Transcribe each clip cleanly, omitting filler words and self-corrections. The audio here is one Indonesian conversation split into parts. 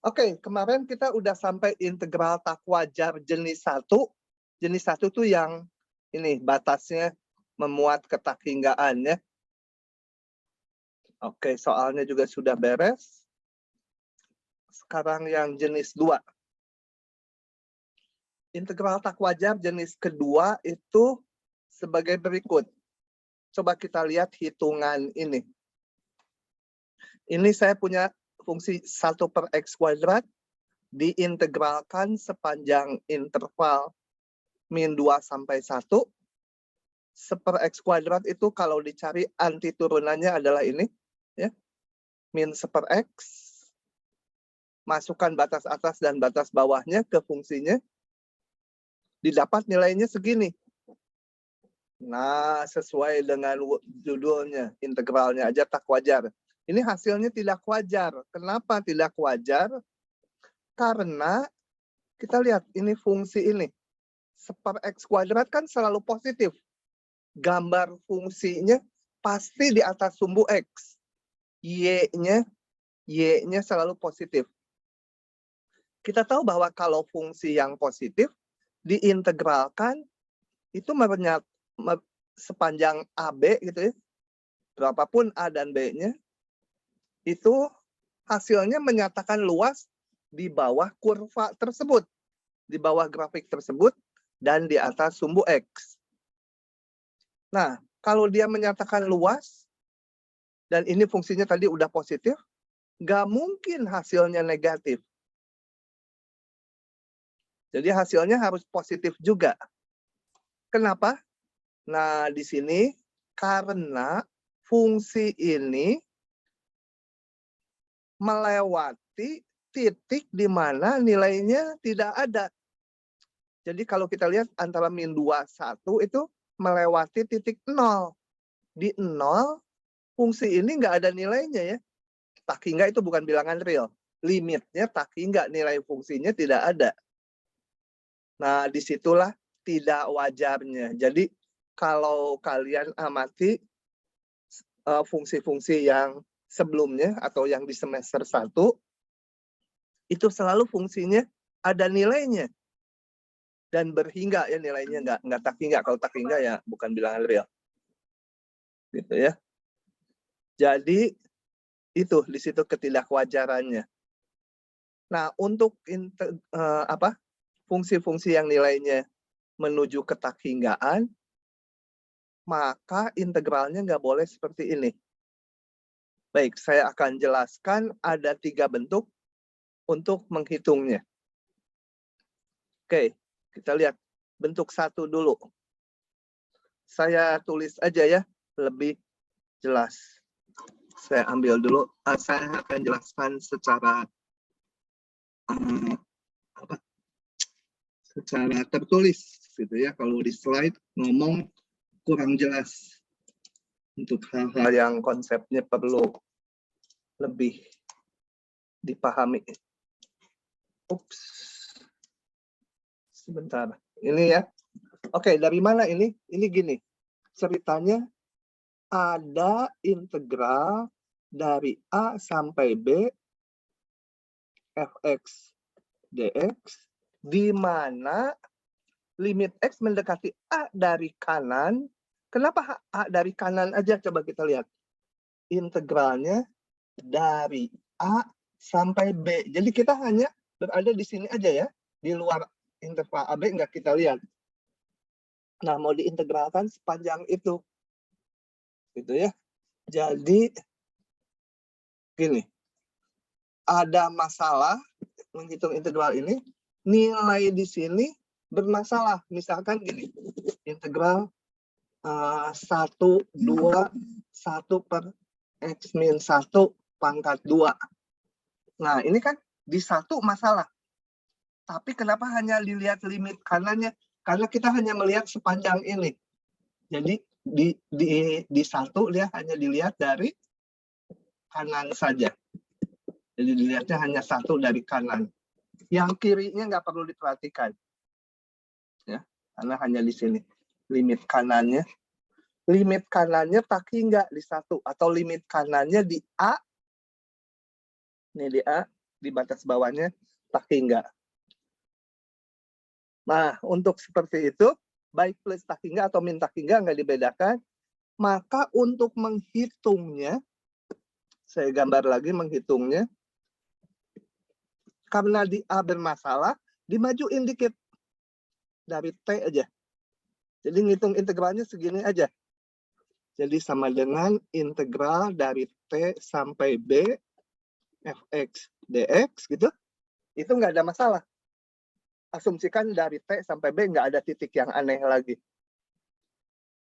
Oke, kemarin kita udah sampai integral tak wajar jenis 1. Jenis 1 tuh yang ini batasnya memuat ketakhinggaan ya. Oke, soalnya juga sudah beres. Sekarang yang jenis 2. Integral tak wajar jenis kedua itu sebagai berikut. Coba kita lihat hitungan ini. Ini saya punya fungsi 1/x² diintegralkan sepanjang interval min 2 sampai 1. 1/x² itu kalau dicari anti turunannya adalah ini. Ya, min 1/x. Masukkan batas atas dan batas bawahnya ke fungsinya. Didapat nilainya segini. Nah, sesuai dengan judulnya, integralnya aja tak wajar. Ini hasilnya tidak wajar. Kenapa tidak wajar? Karena kita lihat ini fungsi ini. 1/x² kan selalu positif. Gambar fungsinya pasti di atas sumbu X. Y-nya selalu positif. Kita tahu bahwa kalau fungsi yang positif diintegralkan itu sepanjang AB gitu ya. Berapapun A dan B-nya itu hasilnya menyatakan luas di bawah kurva tersebut, di bawah grafik tersebut dan di atas sumbu X. Nah, kalau dia menyatakan luas dan ini fungsinya tadi udah positif, nggak mungkin hasilnya negatif. Jadi hasilnya harus positif juga. Kenapa? Nah, di sini karena fungsi ini melewati titik di mana nilainya tidak ada. Jadi kalau kita lihat antara min 2, 1 itu melewati titik 0. Di 0, fungsi ini nggak ada nilainya ya. Tak hingga itu bukan bilangan real. Limitnya tak hingga nilai fungsinya tidak ada. Nah, disitulah tidak wajarnya. Jadi, kalau kalian amati fungsi-fungsi yang sebelumnya atau yang di semester 1, itu selalu fungsinya ada nilainya. Dan berhingga ya nilainya, nggak tak hingga. Kalau tak hingga ya bukan bilangan real. Gitu ya. Jadi, itu di situ ketidakwajarannya. Nah, untuk fungsi-fungsi yang nilainya menuju ke tak hinggaan, maka integralnya nggak boleh seperti ini. Baik, saya akan jelaskan ada 3 bentuk untuk menghitungnya. Oke, kita lihat bentuk 1 dulu. Saya tulis aja ya, lebih jelas. Saya ambil dulu, saya akan jelaskan secara secara tertulis gitu ya. Kalau di slide ngomong kurang jelas untuk hal-hal yang konsepnya perlu lebih dipahami. Ups. Sebentar. Ini ya. Oke, dari mana ini? Ini gini. Ceritanya ada integral dari A sampai B fx dx di mana limit X mendekati A dari kanan. Kenapa A dari kanan aja? Coba kita lihat. Integralnya dari A sampai B. Jadi kita hanya berada di sini aja ya. Di luar interval AB nggak kita lihat. Nah, mau diintegralkan sepanjang itu. Gitu ya. Jadi, gini. Ada masalah menghitung integral ini. Nilai di sini bermasalah. Misalkan gini. Integral 1, 2, 1 per X min 1 pangkat 2. Nah, ini kan di 1 masalah. Tapi kenapa hanya dilihat limit kanannya? Karena kita hanya melihat sepanjang ini. Jadi di 1 dia hanya dilihat dari kanan saja. Jadi dilihatnya hanya 1 dari kanan. Yang kirinya nggak perlu diperhatikan. Ya, karena hanya di sini. Limit kanannya. Limit kanannya tak hingga di 1. Atau limit kanannya di A. Ini di A. di batas bawahnya tak hingga. Nah, untuk seperti itu, baik plus tak hingga atau min tak hingga nggak dibedakan. Maka untuk menghitungnya, saya gambar lagi menghitungnya. Karena di A bermasalah, dimajuin dikit. Dari T aja. Jadi ngitung integralnya segini aja. Jadi sama dengan integral dari T sampai B, fx dx gitu. Itu nggak ada masalah. Asumsikan dari T sampai B nggak ada titik yang aneh lagi.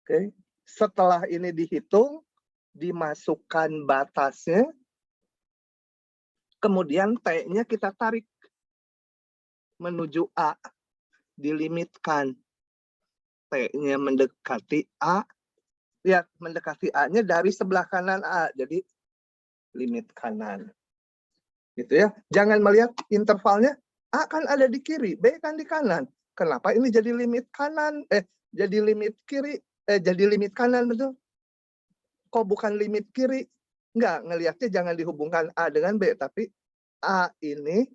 Oke. Setelah ini dihitung, dimasukkan batasnya, kemudian T-nya kita tarik menuju A, dilimitkan. T-nya mendekati A, lihat mendekati A-nya dari sebelah kanan A, jadi limit kanan. Gitu ya. Jangan melihat intervalnya, A kan ada di kiri, B kan di kanan. Kenapa ini jadi limit kanan? Jadi limit kiri, jadi limit kanan, betul? Kok bukan limit kiri? Enggak, ngelihatnya jangan dihubungkan A dengan B, tapi A ini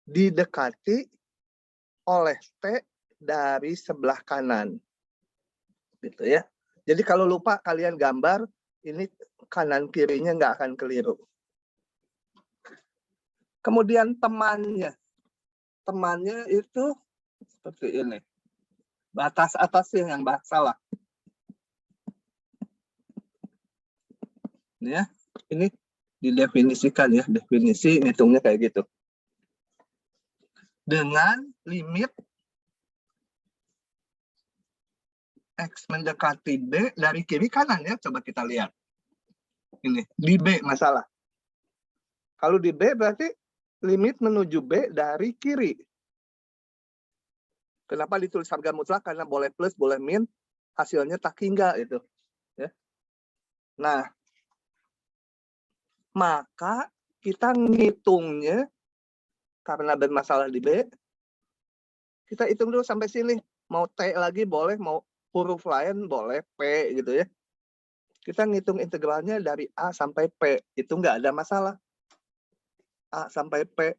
didekati oleh T dari sebelah kanan. Gitu ya. Jadi kalau lupa kalian gambar, ini kanan kirinya nggak akan keliru. Kemudian temannya. Temannya itu seperti ini. Batas atasnya yang salah. Ya, ini didefinisikan ya, definisi hitungnya kayak gitu. Dengan limit X mendekati B dari kiri kanan ya, coba kita lihat. Ini, di B masalah. Kalau di B berarti limit menuju B dari kiri. Kenapa ditulis harga mutlak? Karena boleh plus, boleh min, hasilnya tak hingga itu. Ya. Nah, maka kita ngitungnya karena bermasalah di B, kita hitung dulu sampai sini. Mau T lagi boleh, mau huruf lain boleh, P gitu ya. Kita ngitung integralnya dari A sampai P, itu nggak ada masalah. A sampai P.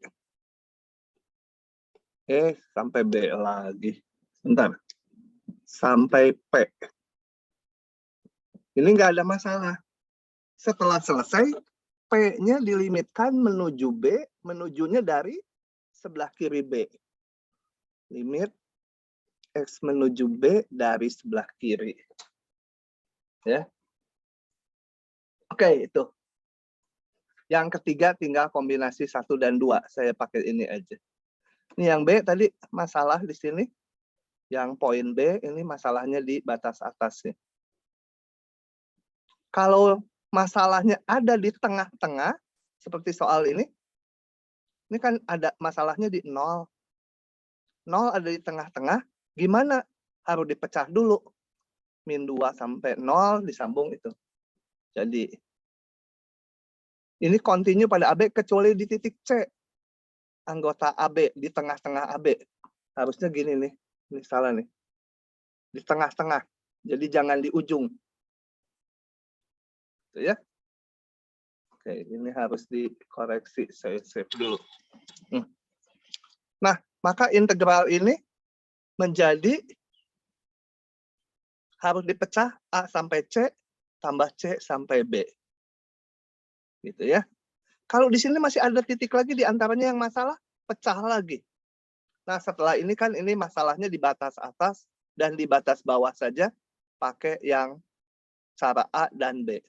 Sampai B lagi. Bentar. Sampai P. Ini nggak ada masalah. Setelah selesai, P-nya dilimitkan menuju B, menujunya dari sebelah kiri B. Limit X menuju B dari sebelah kiri. Ya. Oke, itu. Yang ketiga tinggal kombinasi 1 dan 2. Saya pakai ini aja. Ini yang B tadi masalah di sini. Yang poin B ini masalahnya di batas atasnya. Kalau masalahnya ada di tengah-tengah, seperti soal ini kan ada masalahnya di 0. 0 ada di tengah-tengah, gimana? Harus dipecah dulu. Min 2 sampai 0 disambung itu. Jadi, ini continue pada AB kecuali di titik C. Anggota AB, di tengah-tengah AB. Harusnya gini nih, ini salah nih. Di tengah-tengah, jadi jangan di ujung. Gitu ya. Oke, ini harus dikoreksi, saya save dulu. Nah, maka integral ini menjadi harus dipecah A sampai C, tambah C sampai B. Gitu ya. Kalau di sini masih ada titik lagi di antaranya yang masalah, pecah lagi. Nah, setelah ini kan ini masalahnya di batas atas dan di batas bawah saja, pakai yang cara A dan B.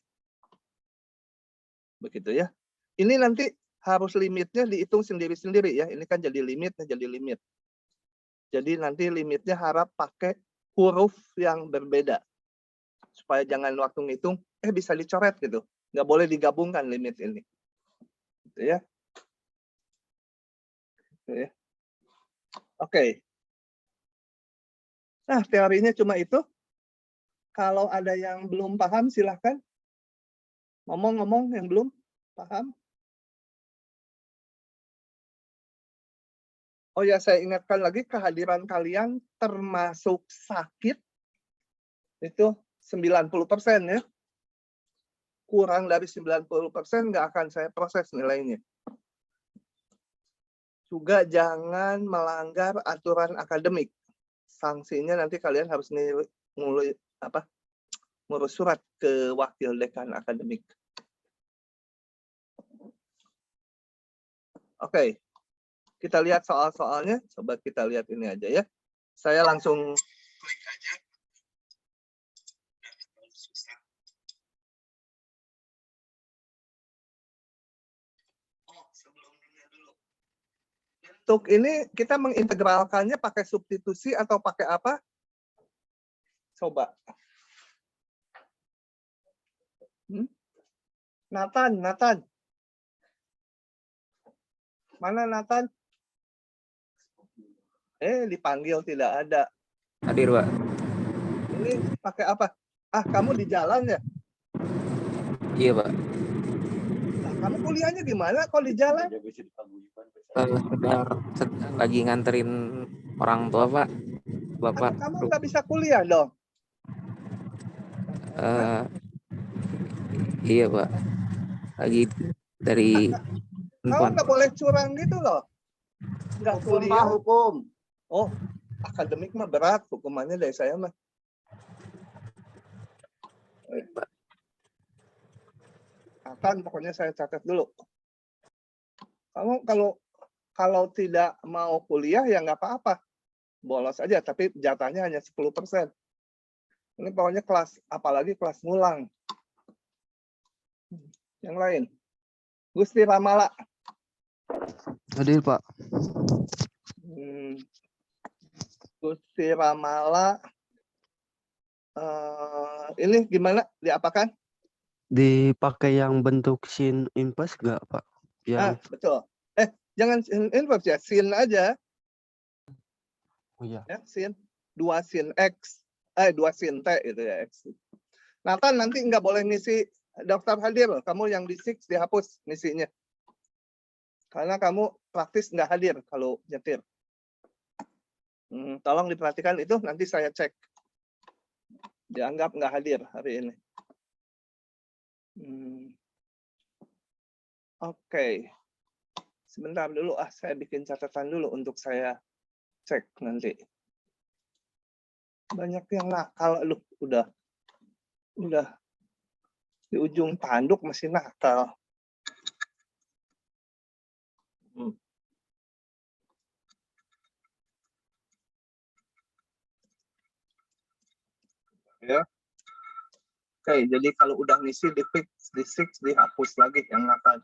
Begitu ya. Ini nanti harus limitnya dihitung sendiri-sendiri ya. Ini kan jadi limitnya, jadi limit. Jadi nanti limitnya harap pakai huruf yang berbeda. Supaya jangan waktu ngitung, bisa dicoret gitu. Nggak boleh digabungkan limit ini. Gitu ya. Gitu ya. Oke. Nah, teorinya cuma itu. Kalau ada yang belum paham, silahkan. Ngomong-ngomong yang belum paham. Oh ya, saya ingatkan lagi kehadiran kalian termasuk sakit itu 90% ya. Kurang dari 90% nggak akan saya proses nilainya. Juga jangan melanggar aturan akademik. Sanksinya nanti kalian harus ngurus surat ke wakil dekan akademik. Oke, kita lihat soal-soalnya. Coba kita lihat ini aja ya. Saya langsung klik aja. Untuk ini kita mengintegralkannya pakai substitusi atau pakai apa? Coba. Nathan. Mana Nathan? Dipanggil tidak ada. Hadir, Pak. Ini pakai apa? Kamu di jalan ya? Iya, Pak. Nah, kamu kuliahnya gimana kalau di jalan? Sedang lagi nganterin orang tua, Pak. Bapak. Kamu nggak bisa kuliah dong? Iya, Pak. Lagi dari Kamu nggak boleh curang gitu loh. Nggak kuliah. Hukum. Oh, akademik mah berat hukumannya dari saya mah. Akan pokoknya saya catat dulu. Kamu kalau tidak mau kuliah ya nggak apa-apa. Bolos aja, tapi jatahnya hanya 10%. Ini pokoknya kelas, apalagi kelas ngulang. Yang lain. Gusti Ramala. Hadir, Pak. Gusti Ramala. Ini gimana? Diapakan? Dipakai yang bentuk sin inverse nggak, Pak? Yang... Betul. Jangan inverse ya, sin aja. Oh iya. Ya, sin. 2 sin X. 2 sin T itu ya, X. Nathan nanti nggak boleh ngisi daftar hadir. Kamu yang di 6 dihapus ngisinya. Karena kamu praktis nggak hadir kalau nyetir. Tolong diperhatikan itu, nanti saya cek. Dianggap nggak hadir hari ini. Oke. Sebentar dulu, saya bikin catatan dulu untuk saya cek nanti. Banyak yang nakal, udah di ujung tanduk masih nakal. Ya. Oke, jadi kalau udah ngisi di 6 dihapus lagi yang nakal.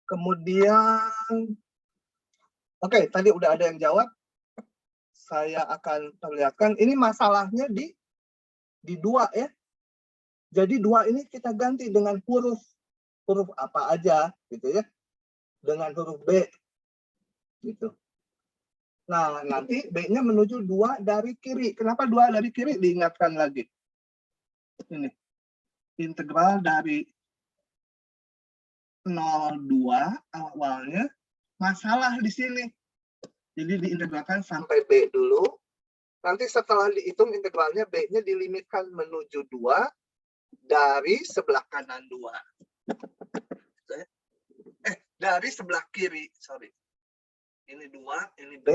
Kemudian, oke, tadi udah ada yang jawab. Saya akan perlihatkan. Ini masalahnya di 2 ya. Jadi 2 ini kita ganti dengan huruf apa aja gitu ya. Dengan huruf B gitu. Nah, nanti B-nya menuju 2 dari kiri. Kenapa 2 dari kiri? Diingatkan lagi. Ini. Integral dari 0,2 awalnya. Masalah di sini. Jadi diintegralkan sampai B dulu. Nanti setelah dihitung integralnya, B-nya dilimitkan menuju 2 dari sebelah kanan 2. Dari sebelah kiri, sorry. Ini 2, ini B,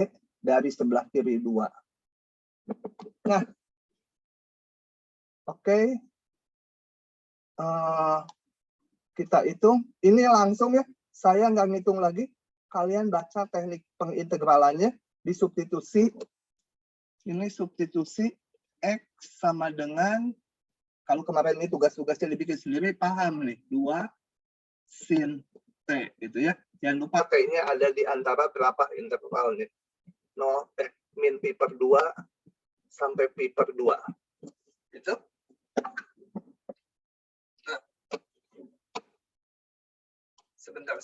dari sebelah kiri 2. Nah, oke. Kita hitung. Ini langsung ya, saya nggak ngitung lagi. Kalian baca teknik pengintegralannya di substitusi. Ini substitusi X sama dengan, kalau kemarin ini tugas-tugasnya dibikin sendiri, paham nih, 2 sin T gitu ya. Jangan lupa T-nya ada di antara berapa intervalnya. Min pi per 2 sampai pi per 2. Gitu. Nah. Sebentar.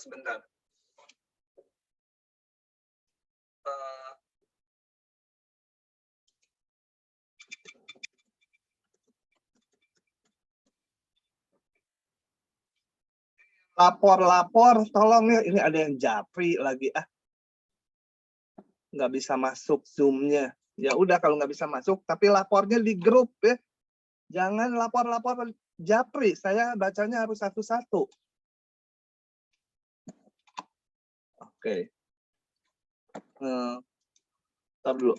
Lapor, tolong ya. Ini ada yang japri lagi. Nggak bisa masuk Zoom-nya. Ya udah kalau nggak bisa masuk, tapi lapornya di grup ya. Jangan lapor japri. Saya bacanya harus satu-satu. Oke. Tar dulu.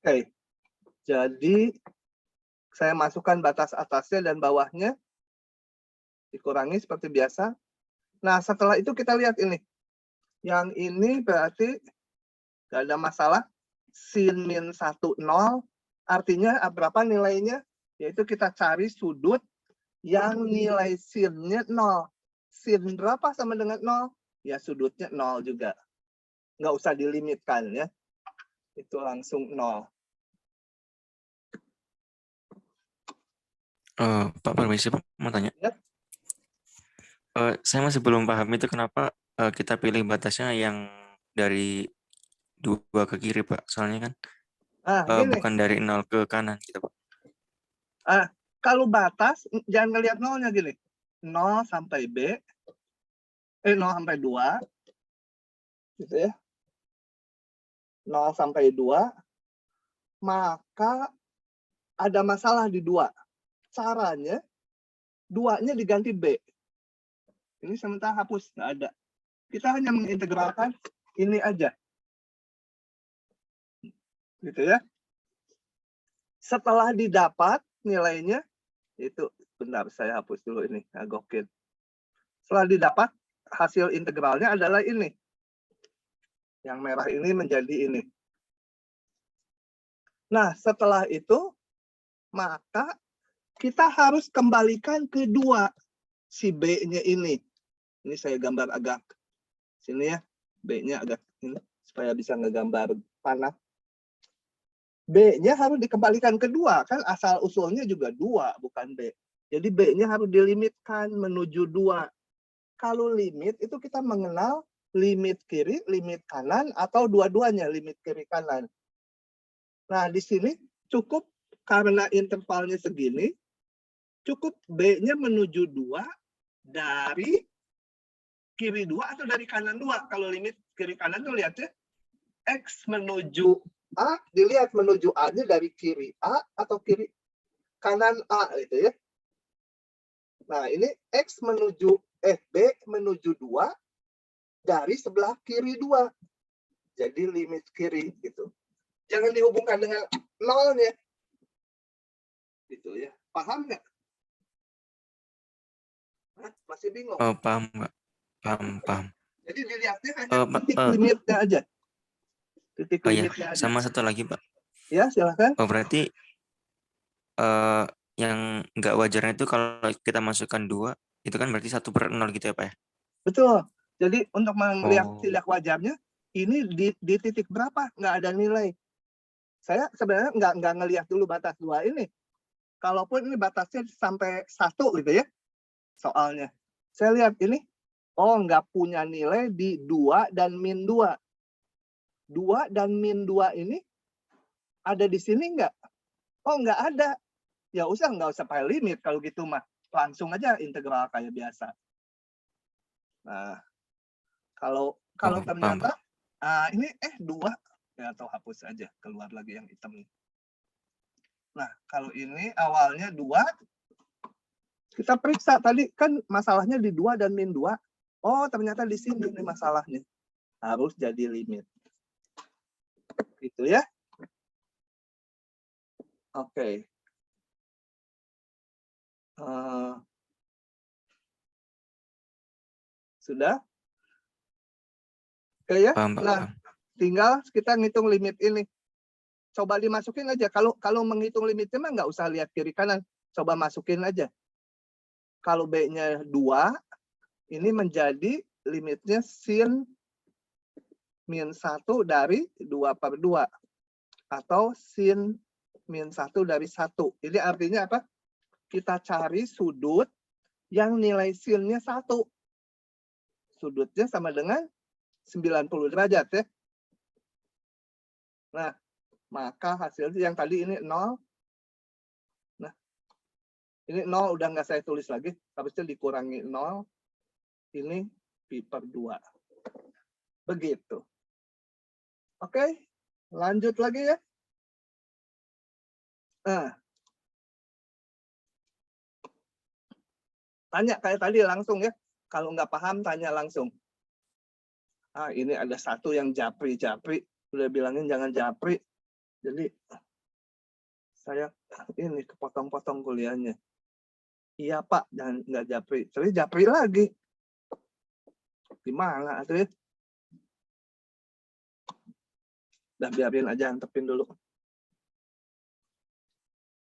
Oke. Jadi saya masukkan batas atasnya dan bawahnya. Dikurangi seperti biasa. Nah, setelah itu kita lihat ini. Yang ini berarti nggak ada masalah. Sin min 1, 0. Artinya berapa nilainya? Yaitu kita cari sudut yang nilai sinnya 0. Sin berapa sama dengan 0? Ya sudutnya 0 juga. Nggak usah dilimitkan ya. Itu langsung 0. Pak Permisi, Pak, mau tanya. Ya. Saya masih belum paham itu kenapa kita pilih batasnya yang dari 2 ke kiri, Pak. Soalnya kan Gini. bukan dari 0 ke kanan gitu, Pak. Kalau batas, jangan ngelihat nolnya gini. 0 sampai B. 0 sampai 2. Gitu ya. 0 sampai 2. Maka ada masalah di 2. Caranya, 2-nya diganti B. Ini sementara hapus, nggak ada. Kita hanya mengintegralkan ini aja. Gitu ya. Setelah didapat nilainya, itu bentar saya hapus dulu ini, agokin. Setelah didapat, hasil integralnya adalah ini. Yang merah ini menjadi ini. Nah, setelah itu, maka kita harus kembalikan ke 2 si B-nya ini. Ini saya gambar agak sini ya. B-nya agak ini supaya bisa ngegambar panah. B-nya harus dikembalikan ke 2, kan asal usulnya juga 2, bukan B. Jadi B-nya harus dilimitkan menuju 2. Kalau limit itu kita mengenal limit kiri, limit kanan, atau dua-duanya limit kiri kanan. Nah, di sini cukup karena intervalnya segini, cukup B-nya menuju 2 dari kiri 2 atau dari kanan 2. Kalau limit kiri kanan tuh lihatnya X menuju A, dilihat menuju A-nya dari kiri A atau kiri kanan A gitu ya. Nah, ini X menuju B menuju 2 dari sebelah kiri 2. Jadi limit kiri gitu. Jangan dihubungkan dengan nolnya. Gitu ya. Paham nggak? Masih bingung? Paham, Pak. Paham. Jadi dilihatnya hanya Pak, titik limitnya aja. Titik Oh ya, limitnya aja. sama satu lagi, Pak. Ya, silakan. Berarti yang nggak wajarnya itu kalau kita masukkan 2, itu kan berarti 1/0 gitu ya, Pak ya? Betul. Jadi untuk melihat Oh. tidak wajarnya, ini di titik berapa? Nggak ada nilai. Saya sebenarnya nggak ngelihat dulu batas 2 ini. Kalaupun ini batasnya sampai 1 gitu ya, soalnya. Saya lihat ini, nggak punya nilai di 2 dan min 2. 2 dan min 2 ini ada di sini nggak? Oh, nggak ada. Ya nggak usah pakai limit kalau gitu mah. Langsung aja integral kayak biasa. Nah, kalau ternyata ini 2 ya, atau hapus aja, keluar lagi yang hitam nih. Nah, kalau ini awalnya 2, kita periksa tadi kan masalahnya di 2 dan min 2. Oh, ternyata di sini nih masalahnya. Harus jadi limit. Gitu ya. Oke. Sudah? Oke ya. Paham, Pak. Nah, tinggal kita ngitung limit ini. Coba dimasukin aja. Kalau menghitung limitnya mah nggak usah lihat kiri kanan. Coba masukin aja. Kalau B-nya 2, ini menjadi limitnya sin min 1 dari 2/2. Atau sin min 1 dari 1. Ini artinya apa? Kita cari sudut yang nilai sinnya 1. Sudutnya sama dengan 90 derajat ya. Nah, maka hasilnya yang tadi ini 0. Nah, ini 0 udah nggak saya tulis lagi. Harusnya dikurangi 0. Ini pi/2. Begitu. Oke, lanjut lagi ya. Nah, tanya kayak tadi langsung ya. Kalau nggak paham, tanya langsung. Ah, ini ada satu yang japri. Udah bilangin jangan japri. Jadi, saya ini kepotong-potong kuliahnya. Iya Pak, jangan nggak japri. Tapi japri lagi. Gimana tuh? Udah biarin aja, antepin dulu.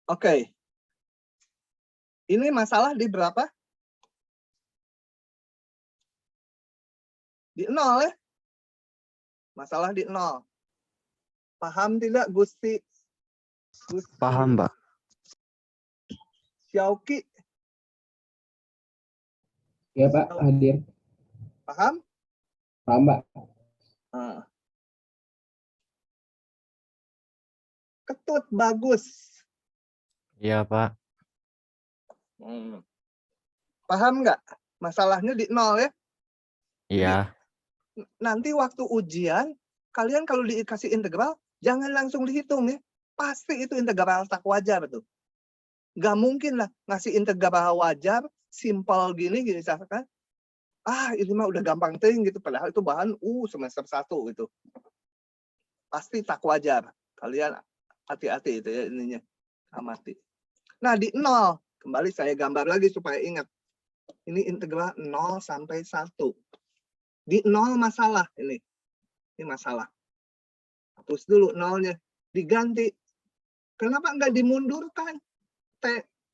Oke. Ini masalah di berapa? Di 0 ya? Masalah di 0. Paham tidak Gusti? Paham, Pak. Syauki, Ya Pak, hadir. paham? Paham Pak. Nah. Ketut bagus. Iya, Pak. Paham nggak? Masalahnya di 0 ya? Iya. Nanti waktu ujian, kalian kalau dikasih integral, jangan langsung dihitung ya. Pasti itu integral tak wajar tuh. Nggak mungkin lah ngasih integral wajar, simpel gini misalkan. Ah, ini mah udah gampang ting gitu. Padahal itu bahan semester 1 gitu. Pasti tak wajar. Kalian hati-hati itu ya ininya. Amati. Nah, di 0. Kembali saya gambar lagi supaya ingat. Ini integral 0 sampai 1. Di 0 masalah ini. Ini masalah. Hapus dulu 0-nya. Diganti. Kenapa nggak dimundurkan?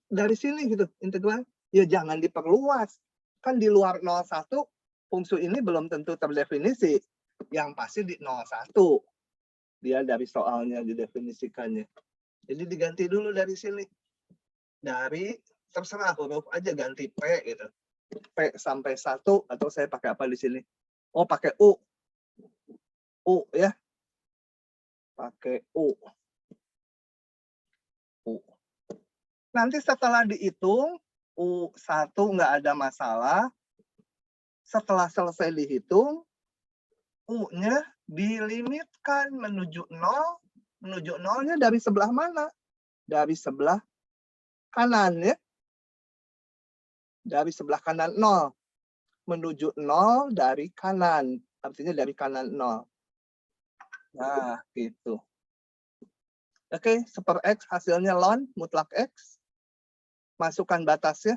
Dari sini gitu integral. Ya jangan diperluas. Kan di luar 01 fungsi ini belum tentu terdefinisi. Yang pasti di 01. Dia dari soalnya didefinisikannya. Jadi diganti dulu dari sini. Dari terserah huruf aja ganti P gitu. P sampai 1 atau saya pakai apa di sini? Oh, pakai U. U ya. Pakai U. Nanti setelah dihitung, U1 nggak ada masalah. Setelah selesai dihitung, U-nya dilimitkan menuju 0. Menuju 0-nya dari sebelah mana? Dari sebelah kanan ya. Dari sebelah kanan 0. Menuju 0 dari kanan. Artinya dari kanan 0. Nah, gitu. Oke, super X hasilnya ln mutlak X. Masukkan batasnya.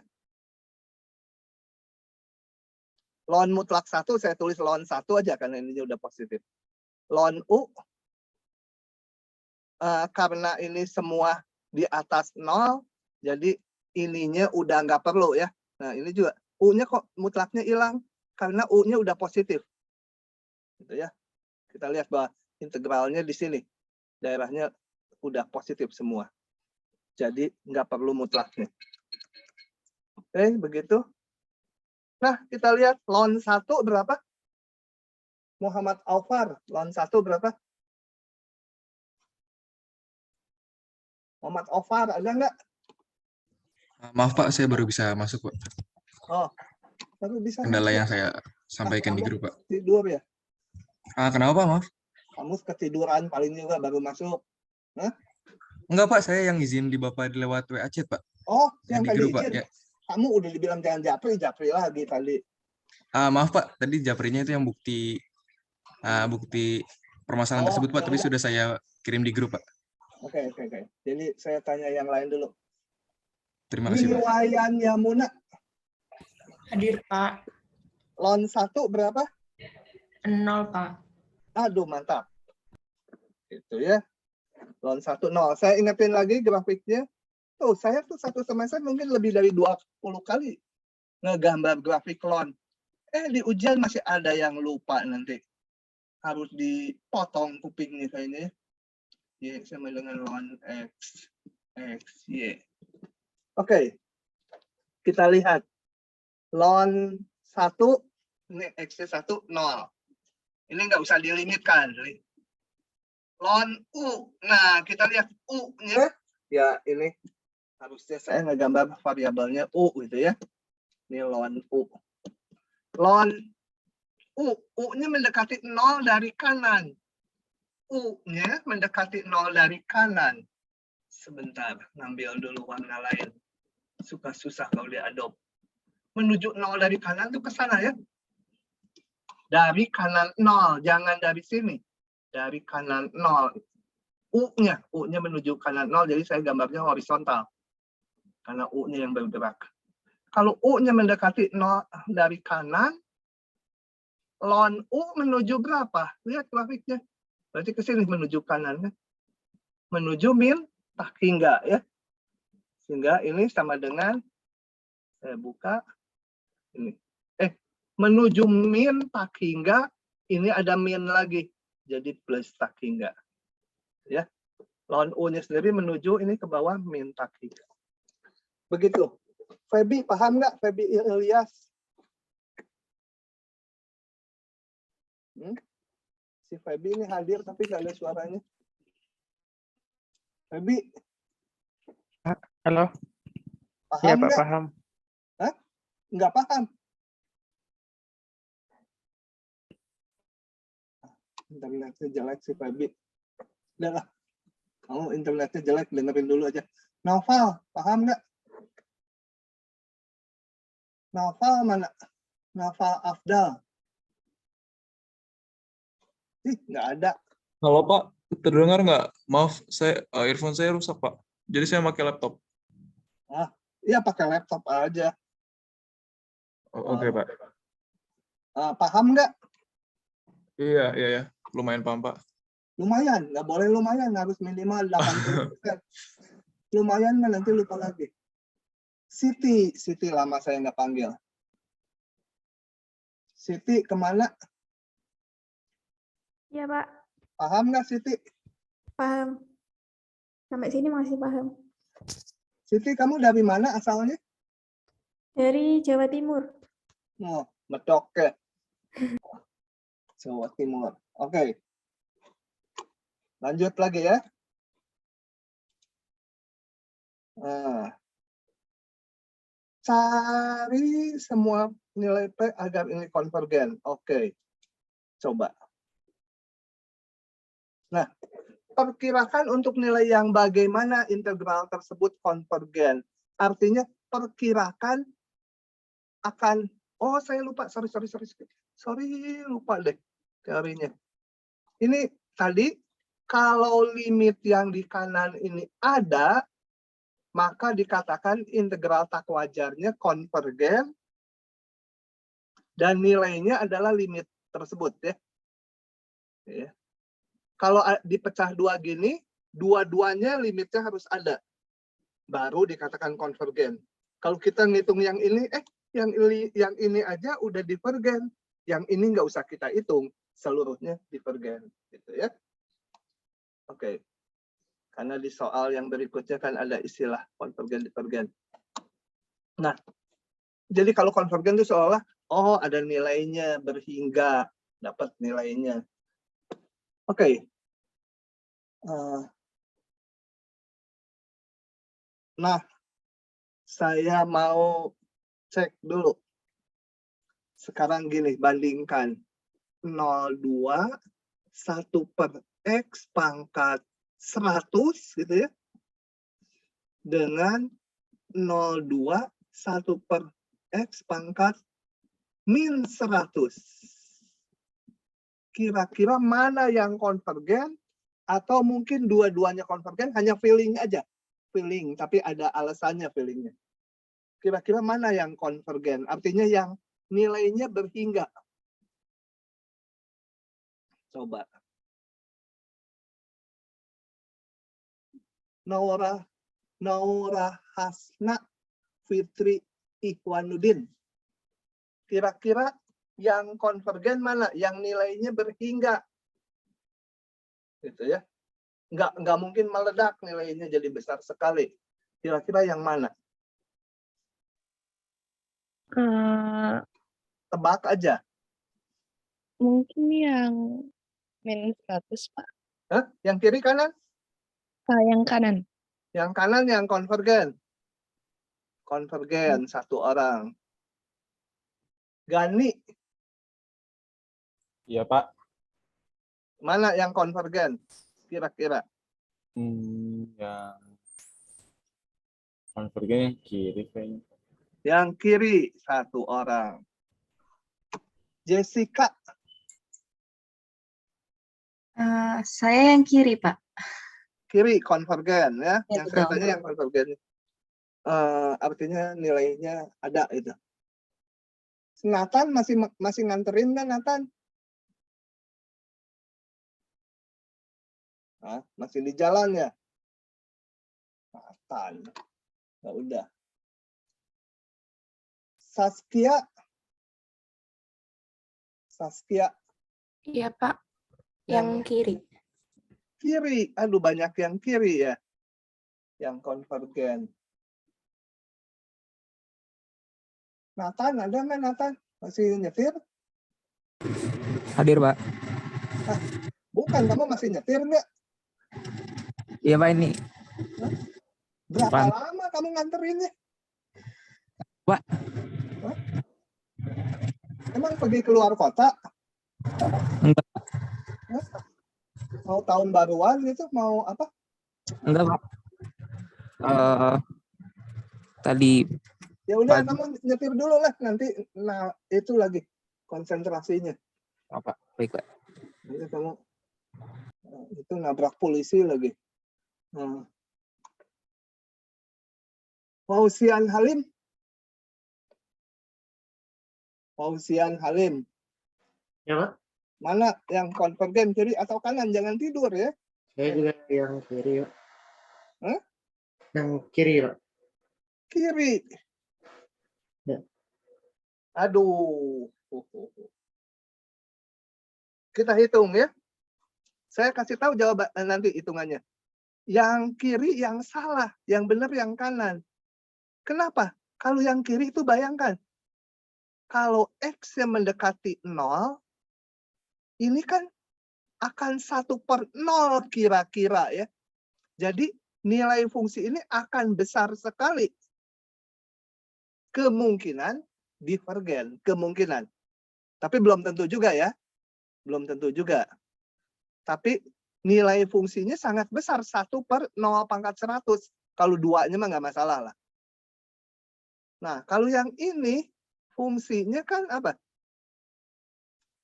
Ln mutlak 1, saya tulis ln 1 aja karena ini udah positif. Ln U, karena ini semua di atas 0, jadi ininya udah nggak perlu ya. Nah, ini juga U-nya kok mutlaknya hilang karena U-nya udah positif. Gitu ya. Kita lihat bahwa integralnya di sini. Daerahnya udah positif semua. Jadi nggak perlu mutlaknya. Oke, begitu. Nah, kita lihat ln 1 berapa? Muhammad Aufar, ln 1 berapa? Muhammad Aufar, ada nggak? Maaf Pak, saya baru bisa masuk Pak. Oh, baru bisa Kendala masuk. yang saya sampaikan di grup Pak. Tidur ya? Kenapa Pak? Maaf? Kamu ketiduran paling juga baru masuk. Hah? Enggak Pak, saya yang izin di Bapak lewat WA chat Pak. Oh, yang Di tadi grup Pak. izin. Ya. Kamu udah dibilang jangan japri lagi tadi. Maaf Pak, tadi japrinya itu yang bukti permasalahan tersebut Pak, tapi sudah saya kirim di grup Pak. Oke. Jadi saya tanya yang lain dulu. Terima kasih Pak. Niwayan Yamuna, Hadir, Pak. ln 1 berapa? 0, Pak. Aduh, mantap. Itu ya. Ln 1 0. Saya ingetin lagi grafiknya. Tuh, saya tuh satu semester mungkin lebih dari 20 kali ngegambar grafik ln. Di ujian masih ada yang lupa nanti. Harus dipotong kupingnya kayaknya. Y sama dengan ln X, Y. Oke. Kita lihat. Ln 1, ini X-nya 1, 0. Ini nggak usah dilimitkan. Ln U. Nah, kita lihat U-nya. Ya, ini harusnya saya ngegambar variabelnya U gitu ya. Ini ln U. Ln U. U-nya mendekati 0 dari kanan. U-nya mendekati 0 dari kanan. Sebentar, ngambil dulu warna lain. Suka susah kalau diadop. Menuju 0 dari kanan tuh ke sana ya. Dari kanan 0, jangan dari sini. Dari kanan 0. U-nya menuju kanan 0, jadi saya gambarnya horizontal. Karena U-nya yang bergerak. Kalau U-nya mendekati 0 dari kanan, ln U menuju berapa? Lihat grafiknya. Berarti ke sini menuju kanan. Menuju min tak hingga ya. Sehingga ini sama dengan, saya buka, ini. Menuju min tak hingga, ini ada min lagi. Jadi plus tak hingga. Ya. Ln U-nya sendiri menuju ini ke bawah min tak hingga. Begitu. Febi, paham nggak? Febi Ilyas? Si Febi ini hadir tapi nggak ada suaranya. Febi. Halo. Paham Iya Pak, nggak? paham. Hah? Nggak paham? Internetnya jelek si Febi. Udah lah. Kamu internetnya jelek, dengerin dulu aja. Naufal, paham nggak? Naufal mana? Naufal Afdal. Ih, nggak ada. Halo Pak, terdengar nggak? Maaf, earphone saya rusak Pak. Jadi saya pakai laptop. Iya, pakai laptop aja. Oke Pak. Paham nggak? Iya. Lumayan paham Pak. Lumayan, nggak boleh lumayan, harus minimal 80%. Lumayan kan nanti lupa lagi. Siti lama saya nggak panggil. Siti kemana? Iya, Pak. Paham nggak Siti? Paham. Sampai sini masih paham. Siti, kamu dari mana asalnya? Dari Jawa Timur. Oh, medok ya. Jawa Timur. Oke. Lanjut lagi ya. Cari semua nilai P agar ini konvergen. Oke. Coba. Nah, perkirakan untuk nilai yang bagaimana integral tersebut konvergen. Artinya perkirakan akan, saya lupa, sorry, lupa deh teorinya. Ini tadi, kalau limit yang di kanan ini ada, maka dikatakan integral tak wajarnya konvergen, dan nilainya adalah limit tersebut ya. Kalau dipecah dua gini, dua-duanya limitnya harus ada. Baru dikatakan konvergen. Kalau kita ngitung yang ini, yang ini aja udah divergen. Yang ini nggak usah kita hitung. Seluruhnya divergen. Gitu ya. Oke. Karena di soal yang berikutnya kan ada istilah konvergen-divergen. Nah, jadi kalau konvergen itu seolah, ada nilainya berhingga. Dapat nilainya. Oke. Nah, saya mau cek dulu. Sekarang gini, bandingkan 0,2 1/x pangkat 100 gitu ya. Dengan 0,2 1/x pangkat min 100. Kira-kira mana yang konvergen? Atau mungkin dua-duanya konvergen, hanya feeling aja. Feeling, tapi ada alasannya feelingnya. Kira-kira mana yang konvergen? Artinya yang nilainya berhingga. Coba. Naura Hasna Fitri Ikhwanuddin. Kira-kira yang konvergen mana? Yang nilainya berhingga. Gitu ya. Nggak mungkin meledak nilainya jadi besar sekali. Kira-kira yang mana? Tebak aja. Mungkin yang min 100, Pak. Hah? Yang kiri kanan? Yang kanan. Yang kanan yang konvergen. Konvergen, satu orang. Gani. Iya, Pak. Mana yang konvergen? Kira-kira. Yang Konvergennya kiri kayaknya. Yang kiri 1 orang. Jessica, Saya yang kiri, Pak. kiri konvergen ya. Ya, Yang saya betul. tanya yang konvergen. Artinya nilainya ada itu. Nathan masih nganterin kan Nathan? Masih di jalan ya? Nathan. Ya udah. Saskia. Iya, Pak. Yang kiri. Kiri. Aduh, banyak yang kiri ya. Yang konvergen. Nathan, ada nggak Nathan? Masih nyetir? Hadir, Pak. Bukan, kamu masih nyetir nggak? Iya, Pak, ini. Berapa Pan. lama kamu nganterinnya? Pak. Hah? Emang pergi keluar kota? Enggak, Hah? Mau tahun baruan gitu? Mau apa? enggak, Pak. Tadi Ya udah, pagi. kamu nyetir dulu lah. Nanti itu lagi konsentrasinya. Apa? Baik, Pak. Nanti kamu itu nabrak polisi lagi. Fauzian Halim. Ya, Pak. Mana yang konvergen, kiri atau kanan? Jangan tidur ya. Saya juga yang kiri, Pak. Hah? Yang kiri, Pak. Kiri. Ya. Aduh. Kita hitung ya. Saya kasih tahu jawaban nanti hitungannya. Yang kiri yang salah, yang benar yang kanan. Kenapa? Kalau yang kiri itu bayangkan. Kalau X yang mendekati 0, ini kan akan 1/0 kira-kira ya. Jadi nilai fungsi ini akan besar sekali. Kemungkinan divergen, kemungkinan. Tapi belum tentu juga ya. Belum tentu juga. Tapi nilai fungsinya sangat besar, 1/0⁻100. Kalau 2-nya mah nggak masalah lah. Nah, kalau yang ini fungsinya kan apa?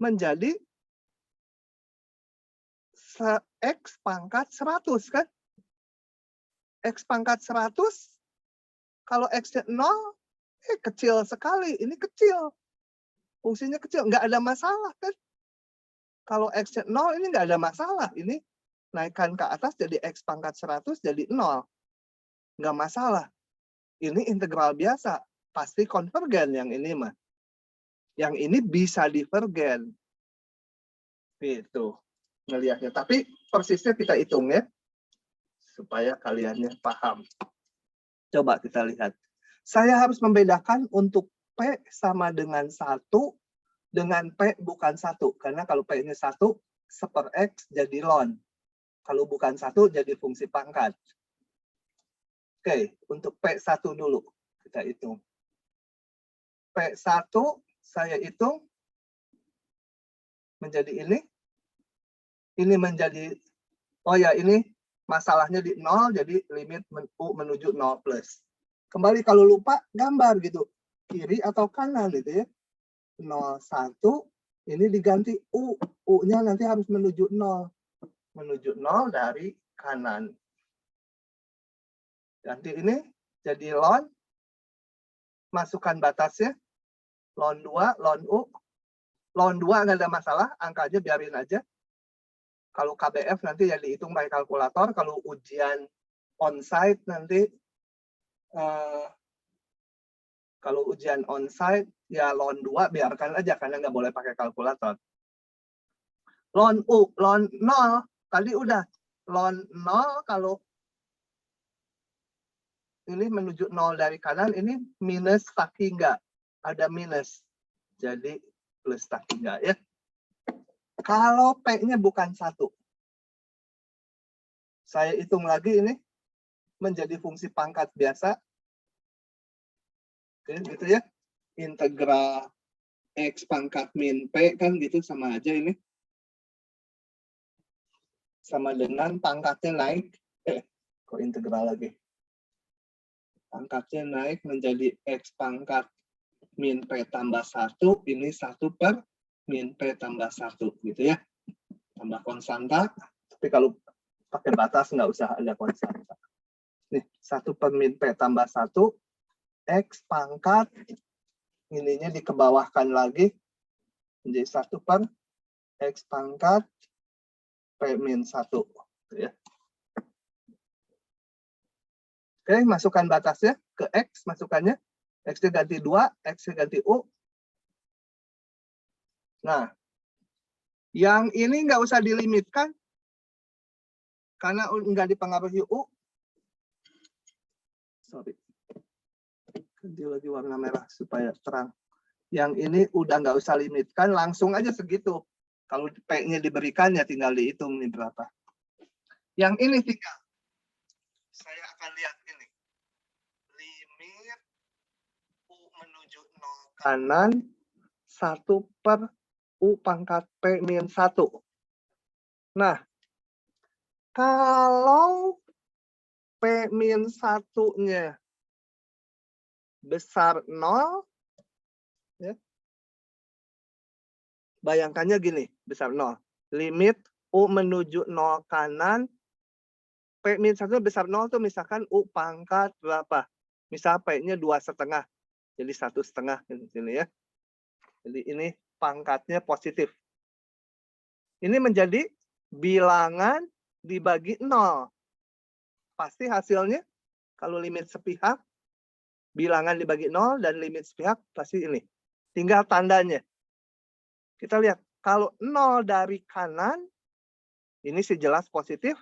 Menjadi X pangkat 100 kan? X pangkat 100, kalau X-nya 0, kecil sekali. Ini kecil. Fungsinya kecil. Nggak ada masalah kan? Kalau X-nya 0, ini nggak ada masalah. Ini naikkan ke atas jadi X pangkat 100 jadi 0. Nggak masalah. Ini integral biasa. Pasti konvergen yang ini mah. Yang ini bisa divergen. Itu ngelihatnya. Tapi persisnya kita hitung ya. Supaya kaliannya paham. Coba kita lihat. Saya harus membedakan untuk P sama dengan 1 dengan P bukan 1. Karena kalau P-nya 1, 1/X jadi ln. Kalau bukan 1 jadi fungsi pangkat. Oke, untuk P1 dulu kita hitung. P1 saya hitung menjadi ini. Ini menjadi, oh ya ini masalahnya di 0, jadi limit U menuju 0 plus. Kembali kalau lupa, gambar gitu. Kiri atau kanan gitu ya. 0, 1, ini diganti U. U-nya nanti harus menuju 0. Menuju 0 dari kanan. Ganti ini jadi ln. Masukkan batasnya. Ln 2, ln U. Ln 2 nggak ada masalah, angkanya biarin aja. Kalau KBF nanti ya dihitung pakai kalkulator. Kalau ujian on-site nanti, kalau ujian on-site, ya ln 2 biarkan aja, karena nggak boleh pakai kalkulator. Ln U, ln 0, tadi udah. Ln 0 kalau ini menuju 0 dari kanan, ini minus kaki nggak. Ada minus. Jadi plus kaki nggak ya. Kalau P-nya bukan 1. Saya hitung lagi ini. Menjadi fungsi pangkat biasa. Oke, gitu ya. Integral X pangkat min P kan gitu sama aja ini. Sama dengan pangkatnya naik. Kok integral lagi? Pangkatnya naik menjadi X pangkat min P tambah 1, ini 1 per min P tambah 1, gitu ya. Tambah konstanta, tapi kalau pakai batas nggak usah ada konstanta. Nih, 1 per min P tambah 1, X pangkat, ininya dikebawahkan lagi, menjadi 1 per X pangkat P min 1. Ya. Oke, masukkan batasnya ke X, masukannya. X-nya ganti 2, X-nya ganti U. Nah, yang ini nggak usah dilimitkan, karena nggak dipengaruhi U. Sorry. Ganti lagi warna merah supaya terang. Yang ini udah nggak usah limitkan, langsung aja segitu. Kalau P-nya diberikan, ya tinggal dihitung nih berapa. Yang ini tinggal. Saya akan lihat ini. Limit U menuju 0 kanan 1 per U pangkat P min 1. Nah, kalau P min 1-nya besar 0, ya, bayangkannya gini, besar 0. Limit U menuju 0 kanan, P min 1 besar 0 tuh misalkan U pangkat berapa? Misal P-nya 2,5, jadi 1,5 di sini ya. Jadi ini pangkatnya positif. Ini menjadi bilangan dibagi 0. Pasti hasilnya kalau limit sepihak, bilangan dibagi 0 dan limit sepihak pasti ini. Tinggal tandanya. Kita lihat, kalau 0 dari kanan, ini sih jelas positif.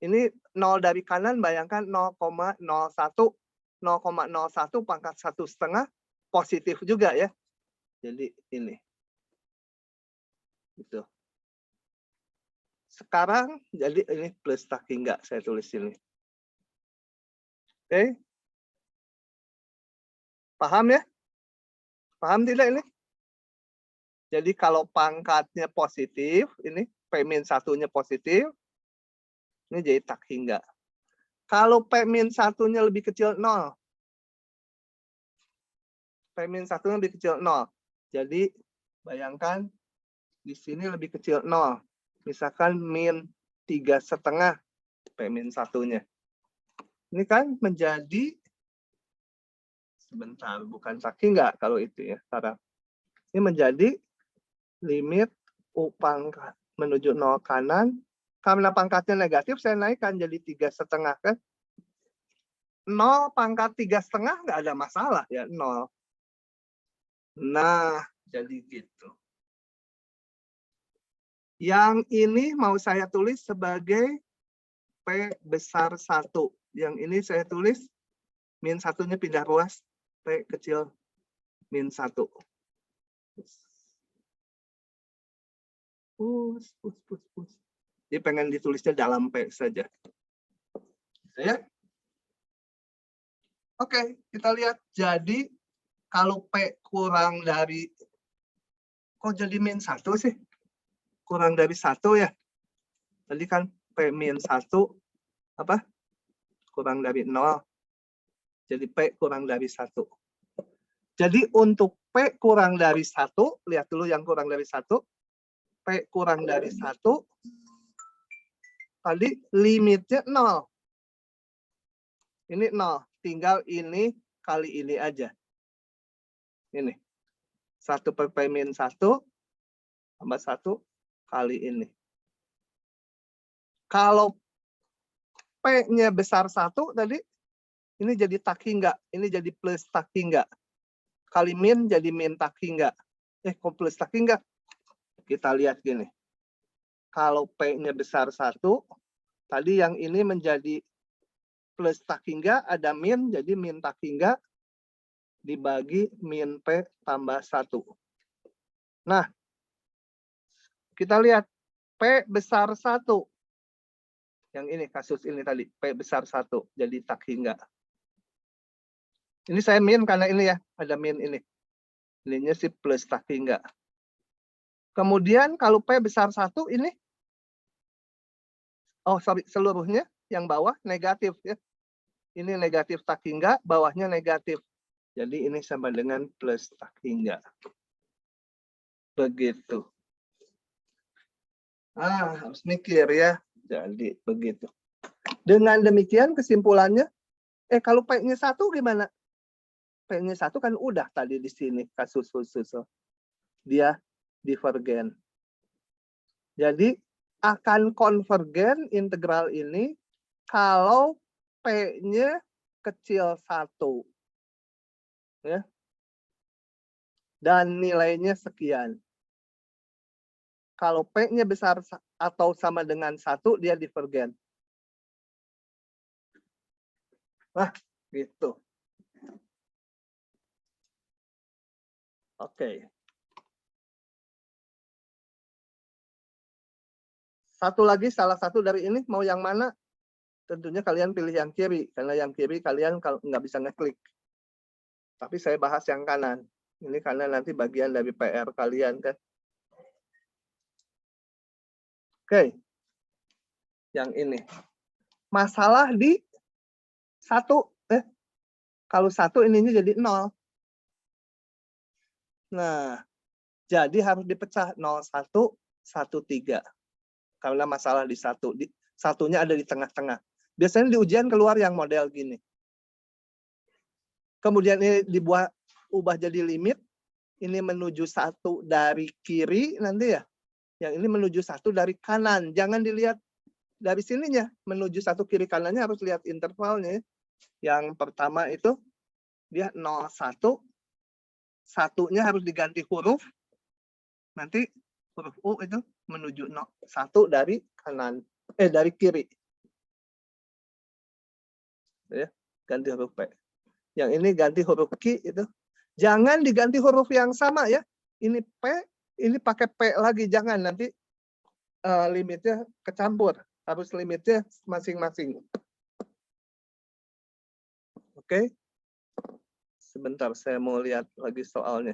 Ini 0 dari kanan, bayangkan 0,01. 0,01 pangkat 1,5 positif juga ya. Jadi ini. Gitu. Sekarang jadi ini plus tak hingga saya tulis ini. Oke. Paham ya? Paham tidak ini? Jadi kalau pangkatnya positif, ini P-1-nya positif, ini jadi tak hingga. Kalau P-1-nya lebih kecil 0. P-1-nya lebih kecil 0. Jadi bayangkan di sini lebih kecil 0. Misalkan min 3,5 P-1-nya. Ini kan menjadi, sebentar, bukan tak hingga kalau itu ya. Ini menjadi limit U pangkat menuju 0 kanan. Karena pangkatnya negatif, saya naikkan jadi 3,5 kan. 0 pangkat 3,5 nggak ada masalah ya, 0. Nah, jadi gitu. Yang ini mau saya tulis sebagai P besar 1. Yang ini saya tulis min 1-nya pindah ruas, P kecil min 1. Pus. Jadi pengen ditulisnya dalam P saja. Ya. Oke, kita lihat. Jadi kalau P kurang dari, kok jadi min 1 sih? Kurang dari 1 ya. Tadi kan P min 1 apa? Kurang dari 0. Jadi P kurang dari 1. Jadi untuk P kurang dari 1, lihat dulu yang kurang dari 1. P kurang dari 1, tadi limitnya 0. Ini 0, tinggal ini kali ini aja. Ini. 1 per P min 1, tambah 1 kali ini. Kalau P-nya besar 1 tadi, ini jadi tak hingga. Ini jadi plus tak hingga. Kali min jadi min tak hingga. Kok plus tak hingga? Kita lihat gini. Kalau P-nya besar 1, tadi yang ini menjadi plus tak hingga, ada min, jadi min tak hingga dibagi min P tambah 1. Nah, kita lihat P besar 1. Yang ini, kasus ini tadi, P besar 1, jadi tak hingga. Ini saya min karena ini ya, ada min ini. Ininya sih plus tak hingga. Kemudian kalau P besar 1 ini, oh sorry, seluruhnya yang bawah negatif ya. Ini negatif tak hingga, bawahnya negatif. Jadi ini sama dengan plus tak hingga. Begitu. Harus mikir ya. Jadi begitu. Dengan demikian kesimpulannya, kalau P-nya 1 gimana? P-nya 1 kan udah tadi di sini kasus khusus. Dia divergen. Jadi akan konvergen integral ini kalau P-nya kecil 1. Ya. Dan nilainya sekian. Kalau P-nya besar atau sama dengan 1, dia divergen. Nah, gitu. Oke. Satu lagi, salah satu dari ini, mau yang mana? Tentunya kalian pilih yang kiri, karena yang kiri kalian kalau nggak bisa ngeklik. Tapi saya bahas yang kanan. Ini karena nanti bagian dari PR kalian kan. Oke. Yang ini. Masalah di 1. Kalau 1 ininya jadi 0. Nah, jadi harus dipecah 0, 1, 1, 3. Karena masalah di 1. Satunya ada di tengah-tengah. Biasanya di ujian keluar yang model gini. Kemudian ini ubah jadi limit. Ini menuju 1 dari kiri nanti ya. Yang ini menuju 1 dari kanan. Jangan dilihat dari sininya. Menuju 1 kiri kanannya harus lihat intervalnya. Yang pertama itu dia 0, 1. Satunya harus diganti huruf. Nanti huruf U itu menuju 1 dari kanan. Dari kiri. Ya, ganti huruf P. Yang ini ganti huruf Q itu. Jangan diganti huruf yang sama ya. Ini P, ini pakai P lagi. Jangan, nanti limitnya kecampur. Harus limitnya masing-masing. Oke. Sebentar, saya mau lihat lagi soalnya.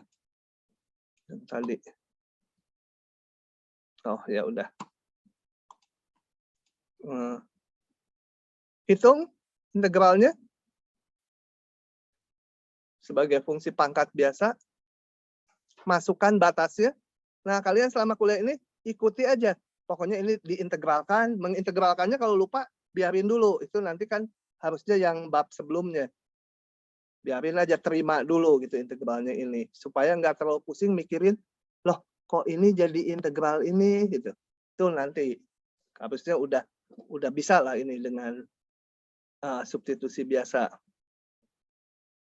Yang tadi. Oh, ya udah. Hitung integralnya sebagai fungsi pangkat biasa. Masukkan batasnya. Nah, kalian selama kuliah ini ikuti aja. Pokoknya ini diintegralkan. Mengintegralkannya kalau lupa, biarin dulu. Itu nanti kan harusnya yang bab sebelumnya. Biarin aja, terima dulu gitu integralnya ini. Supaya nggak terlalu pusing mikirin, loh kok ini jadi integral ini gitu. Itu nanti harusnya udah bisa lah ini dengan substitusi biasa.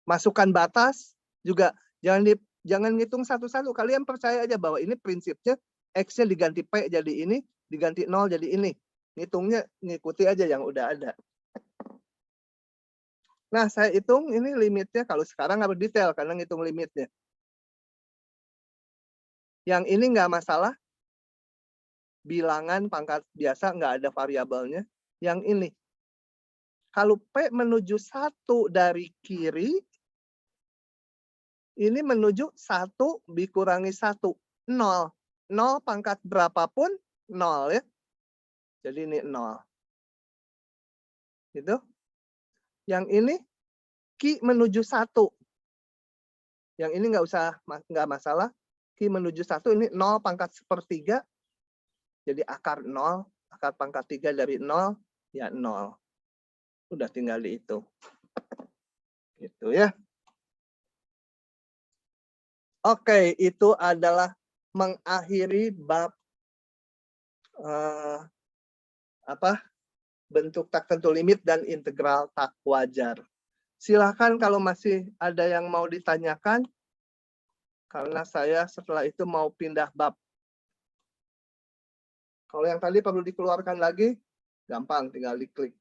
Masukkan batas juga jangan ngitung satu-satu. Kalian percaya aja bahwa ini prinsipnya X-nya diganti P jadi ini, diganti 0 jadi ini. Ngitungnya ngikuti aja yang udah ada. Nah, saya hitung ini limitnya. Kalau sekarang harus detail karena ngitung limitnya. Yang ini nggak masalah. Bilangan pangkat biasa nggak ada variabelnya. Yang ini. Kalau P menuju 1 dari kiri, ini menuju 1 dikurangi 1. 0. 0 pangkat berapapun, 0 ya. Jadi ini 0. Gitu. Yang ini, Q menuju 1. Yang ini nggak masalah. Q menuju 1, ini 0 pangkat 1/3. Jadi akar 0. Akar pangkat 3 dari 0, ya 0. Udah tinggal dihitung. Gitu ya. Oke, itu adalah mengakhiri bab bentuk tak tentu limit dan integral tak wajar. Silakan kalau masih ada yang mau ditanyakan, karena saya setelah itu mau pindah bab. Kalau yang tadi perlu dikeluarkan lagi, gampang, tinggal diklik.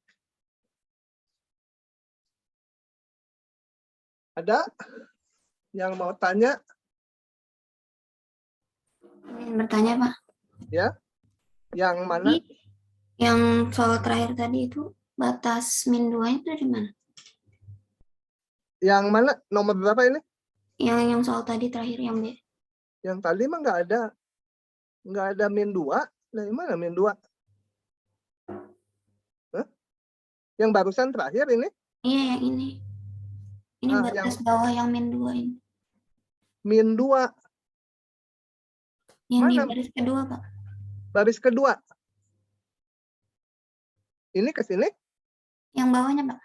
Ada yang mau tanya? Bertanya, Pak. Ya, yang mana? Yang soal terakhir tadi itu batas min 2 itu di mana? Yang mana? Nomor berapa ini? Yang soal tadi terakhir yang B. Yang tadi mah nggak ada. Nggak ada min 2. Dari mana min 2? Hah? Yang barusan terakhir ini? Iya, yang ini. Ini Ah, batas yang bawah yang min 2 ini. min 2. Yang di Mana baris kedua, Pak. baris kedua? Ini ke sini? Yang bawahnya, Pak.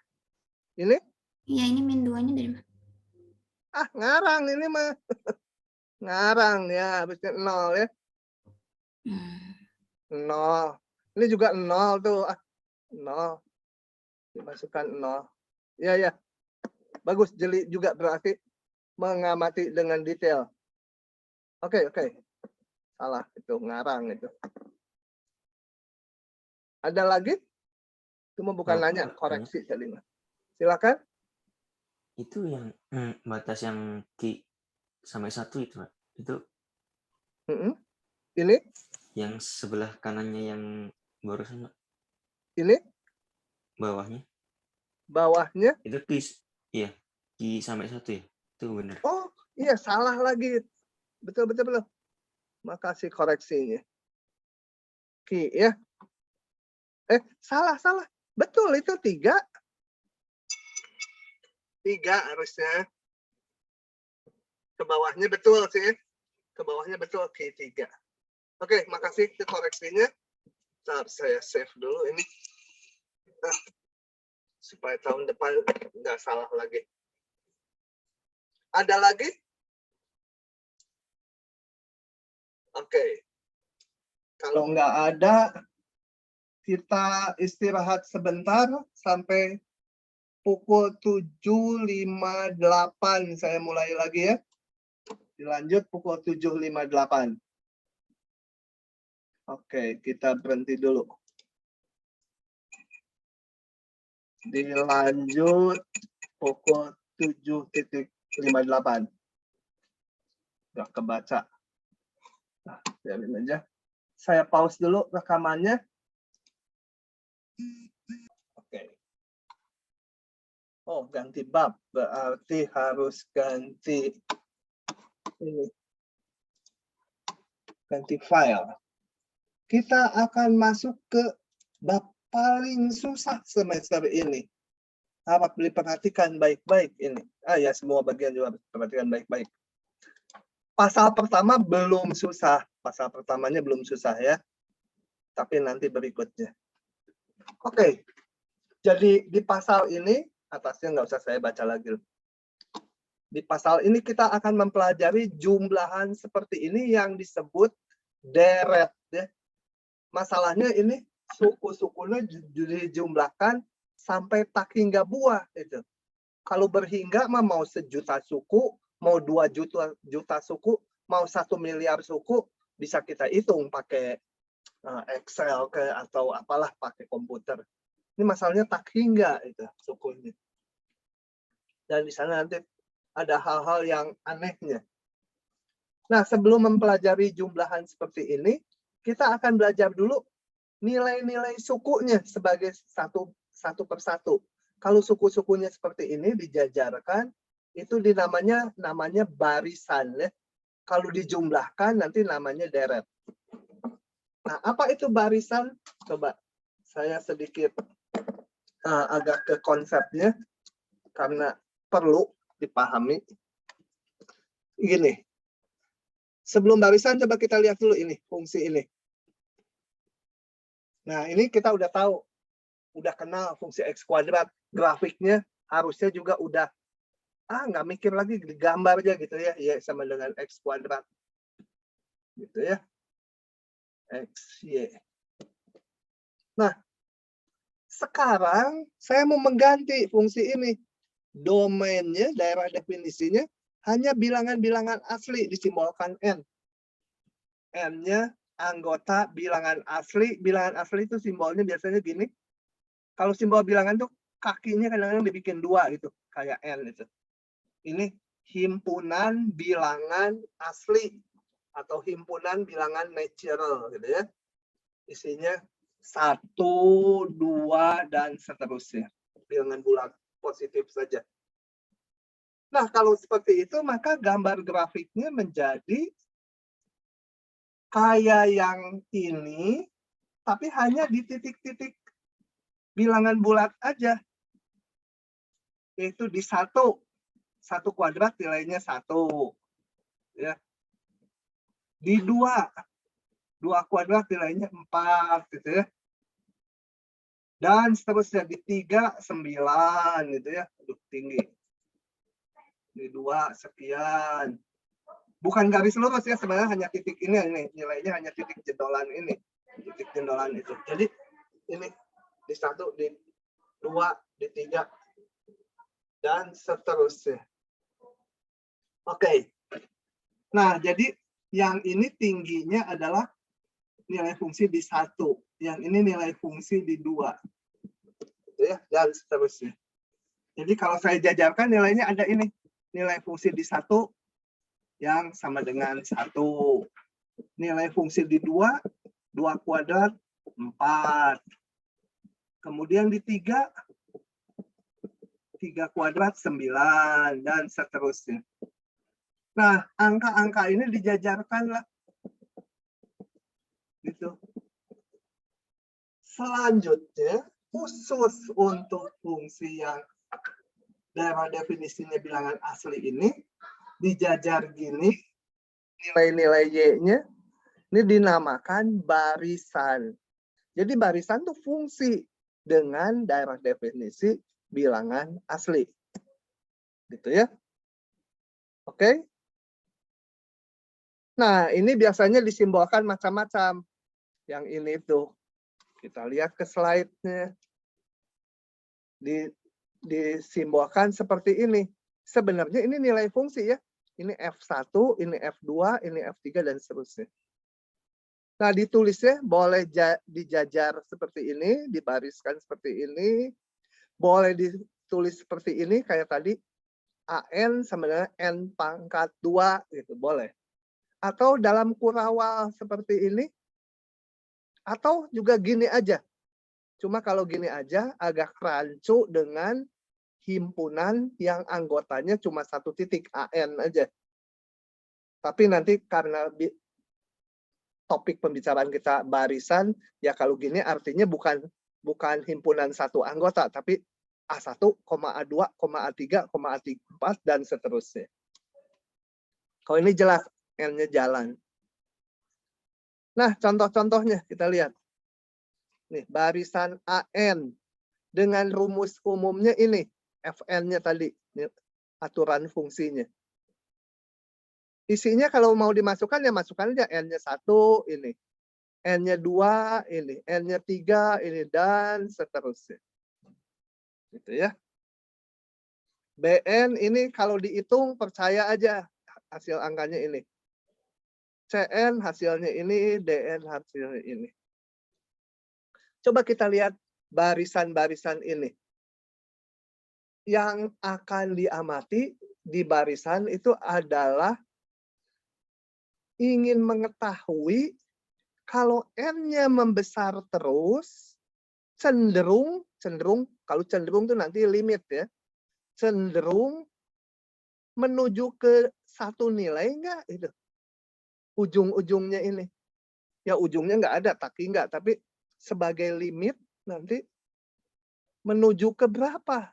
Ini? Iya, ini min 2-nya dari mana? Ah, ngarang ini mah. Ngarang ya, habisnya 0 ya. 0. Ini juga 0 tuh. Ah, 0. Dimasukkan 0. Ya, ya. Bagus, jeli juga berarti mengamati dengan detail. Oke, oke. Salah itu, ngarang itu. Ada lagi? Cuma bukan nanya, koreksi tadi. Silakan. Itu yang batas yang Q sampai 1 itu, Pak. Itu Ini? yang sebelah kanannya yang barusan, Pak. Ini? Bawahnya. Bawahnya? Itu Q, iya. Q sampai 1 ya? Itu benar. Oh, iya salah lagi. Betul, betul, betul. Makasih koreksinya. Ki ya. Salah, salah. Betul, itu 3. 3 harusnya. Ke bawahnya betul sih. Ke bawahnya betul Ki 3. Oke, makasih itu koreksinya. Bentar, saya save dulu ini. Nah, supaya tahun depan nggak salah lagi. Ada lagi? Oke. Kalau nggak ada, kita istirahat sebentar sampai pukul 7.58. Saya mulai lagi ya. Dilanjut pukul 7.58. Oke, kita berhenti dulu. Dilanjut pukul 7.58. Udah kebaca. Nah, biarin aja. Saya pause dulu rekamannya. Oke. Oh, ganti bab. Berarti harus ganti ini. Ganti file. Kita akan masuk ke bab paling susah semester ini. Harap diperhatikan baik-baik ini. Ya, semua bagian juga harus diperhatikan baik-baik. Pasal pertama belum susah. Pasal pertamanya belum susah ya. Tapi nanti berikutnya. Oke. Jadi di pasal ini, atasnya nggak usah saya baca lagi. Di pasal ini kita akan mempelajari jumlahan seperti ini yang disebut deret. Ya. Masalahnya ini suku-sukunya dijumlahkan sampai tak hingga buah. Itu. Kalau berhingga mah mau 1 juta suku, mau 2 juta suku, mau 1 miliar suku, bisa kita hitung pakai Excel atau apalah pakai komputer. Ini masalahnya tak hingga itu sukunya. Dan di sana nanti ada hal-hal yang anehnya. Nah, sebelum mempelajari jumlahan seperti ini, kita akan belajar dulu nilai-nilai sukunya sebagai satu persatu. Kalau suku-sukunya seperti ini dijajarkan, itu namanya barisan ya. Kalau dijumlahkan nanti namanya deret. Nah, apa itu barisan? Coba saya sedikit agak ke konsepnya karena perlu dipahami. Gini. Sebelum barisan coba kita lihat dulu ini, fungsi ini. Nah, ini kita udah tahu. Udah kenal fungsi X kuadrat. Grafiknya harusnya juga udah nggak mikir lagi, digambar aja gitu ya. Ya, sama dengan X kuadrat. Gitu ya. X, Y. Nah, sekarang saya mau mengganti fungsi ini. Domainnya, daerah definisinya, hanya bilangan-bilangan asli disimbolkan N. N-nya anggota bilangan asli. Bilangan asli itu simbolnya biasanya gini. Kalau simbol bilangan tuh kakinya kadang-kadang dibikin 2 gitu. Kayak N itu. Ini himpunan bilangan asli. Atau himpunan bilangan natural gitu ya. Isinya 1, 2, dan seterusnya. Bilangan bulat positif saja. Nah, kalau seperti itu, maka gambar grafiknya menjadi kayak yang ini, tapi hanya di titik-titik bilangan bulat aja. Yaitu di 1. 1 kuadrat nilainya 1. Ya. Di 2. 2 kuadrat nilainya 4 gitu ya. Dan seterusnya di 3 9 gitu ya. Aduh, tinggi. Di 2 sekian. Bukan garis lurus ya, sebenarnya hanya titik ini nilainya hanya titik jendolan ini. Titik jendolan itu. Jadi ini di 1, di 2, di 3 dan seterusnya. Oke. Nah, jadi yang ini tingginya adalah nilai fungsi di 1. Yang ini nilai fungsi di 2. Gitu ya, dan seterusnya. Jadi kalau saya jajarkan nilainya ada ini. Nilai fungsi di 1 yang sama dengan 1. Nilai fungsi di 2, 2 kuadrat, 4. Kemudian di 3, 3 kuadrat, 9. Dan seterusnya. Nah, angka-angka ini dijajarkan lah. Gitu. Selanjutnya, khusus untuk fungsi yang daerah definisinya bilangan asli ini, dijajar gini, nilai-nilai Y-nya, ini dinamakan barisan. Jadi barisan itu fungsi dengan daerah definisi bilangan asli. Gitu ya. Oke. Nah, ini biasanya disimbolkan macam-macam. Yang ini tuh. Kita lihat ke slide-nya. Disimbolkan seperti ini. Sebenarnya ini nilai fungsi ya. Ini F1, ini F2, ini F3, dan seterusnya. Nah, ditulisnya boleh dijajar seperti ini, dibariskan seperti ini. Boleh ditulis seperti ini, kayak tadi. AN sama dengan N pangkat 2, gitu, boleh. Atau dalam kurawal seperti ini, atau juga gini aja. Cuma kalau gini aja agak rancu dengan himpunan yang anggotanya cuma 1 titik, AN aja. Tapi nanti karena topik pembicaraan kita barisan, ya kalau gini artinya bukan himpunan 1 anggota, tapi A1, A2, A3, A4, dan seterusnya. Kalau ini jelas, N-nya jalan. Nah, contoh-contohnya kita lihat. Nih, barisan AN dengan rumus umumnya ini, Fn-nya tadi, ini aturan fungsinya. Isinya kalau mau dimasukkan, ya masukkan aja N-nya 1, ini. N-nya 2, ini. N-nya 3, ini. Dan seterusnya. Gitu ya. BN ini kalau dihitung, percaya aja hasil angkanya ini. CN hasilnya ini, DN hasilnya ini. Coba kita lihat barisan-barisan ini. Yang akan diamati di barisan itu adalah ingin mengetahui kalau N-nya membesar terus, cenderung, kalau cenderung itu nanti limit ya, cenderung menuju ke 1 nilai enggak itu. Ujung-ujungnya ini. Ya ujungnya enggak ada, taki enggak, tapi sebagai limit nanti menuju ke berapa.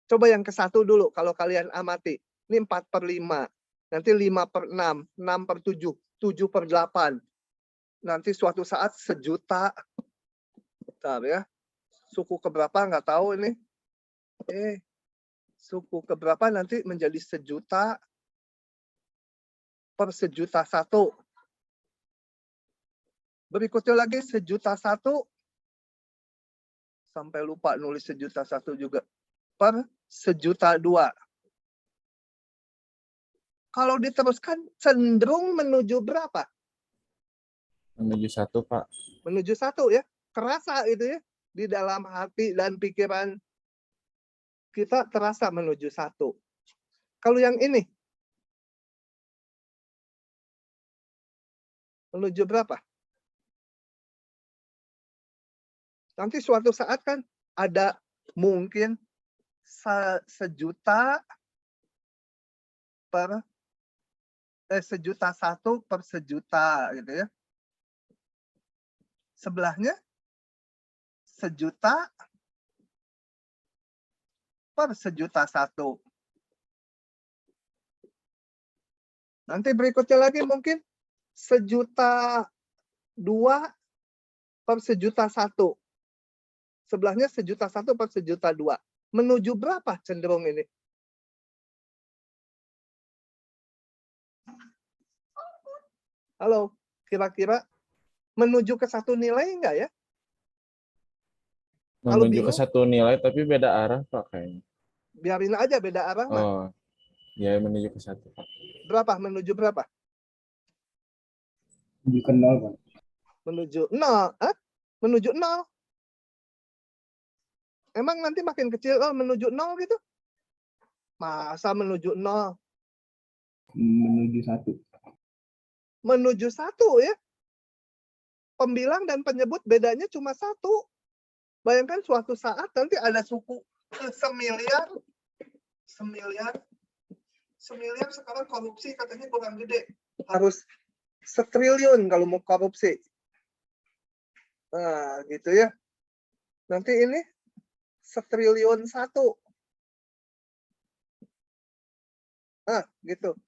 Coba yang ke 1 dulu, kalau kalian amati. Ini 4/5, nanti 5/6, 6/7, 7/8. Nanti suatu saat 1 juta. Bentar ya. Suku keberapa enggak tahu ini. Suku keberapa nanti menjadi 1 juta per 1.000.001. Berikutnya lagi 1.000.001. Sampai lupa nulis 1.000.001 juga. Per 1.002. Kalau diteruskan cenderung menuju berapa? Menuju 1, Pak. Menuju 1 ya. Kerasa itu ya. Di dalam hati dan pikiran kita terasa menuju 1. Kalau yang ini. Menuju berapa? Nanti suatu saat kan ada mungkin 1 juta per 1.000.001 per 1 juta gitu ya. Sebelahnya 1 juta per 1.000.001. Nanti berikutnya lagi mungkin 1.002.000 per 1.000.001. Sebelahnya 1.001.000 per 1.002.000. Menuju berapa cenderung ini? Halo, kira-kira menuju ke satu nilai enggak ya? Kalau Menuju ke bingung, satu nilai tapi beda arah, Pak, kayaknya. biarin aja beda arah mah. Oh, ya menuju ke satu, Pak. Berapa? Menuju berapa? Menuju ke 0, Pak. Menuju 0. Hah? Menuju 0. Emang nanti makin kecil menuju 0 gitu? Masa menuju 0? Menuju 1. Menuju 1 ya? Pembilang dan penyebut bedanya cuma 1. Bayangkan suatu saat nanti ada suku semiliar sekarang korupsi katanya kurang gede. Harus 1 triliun kalau mau korupsi. Nah, gitu ya. Nanti ini 1 triliun 1. Nah, gitu.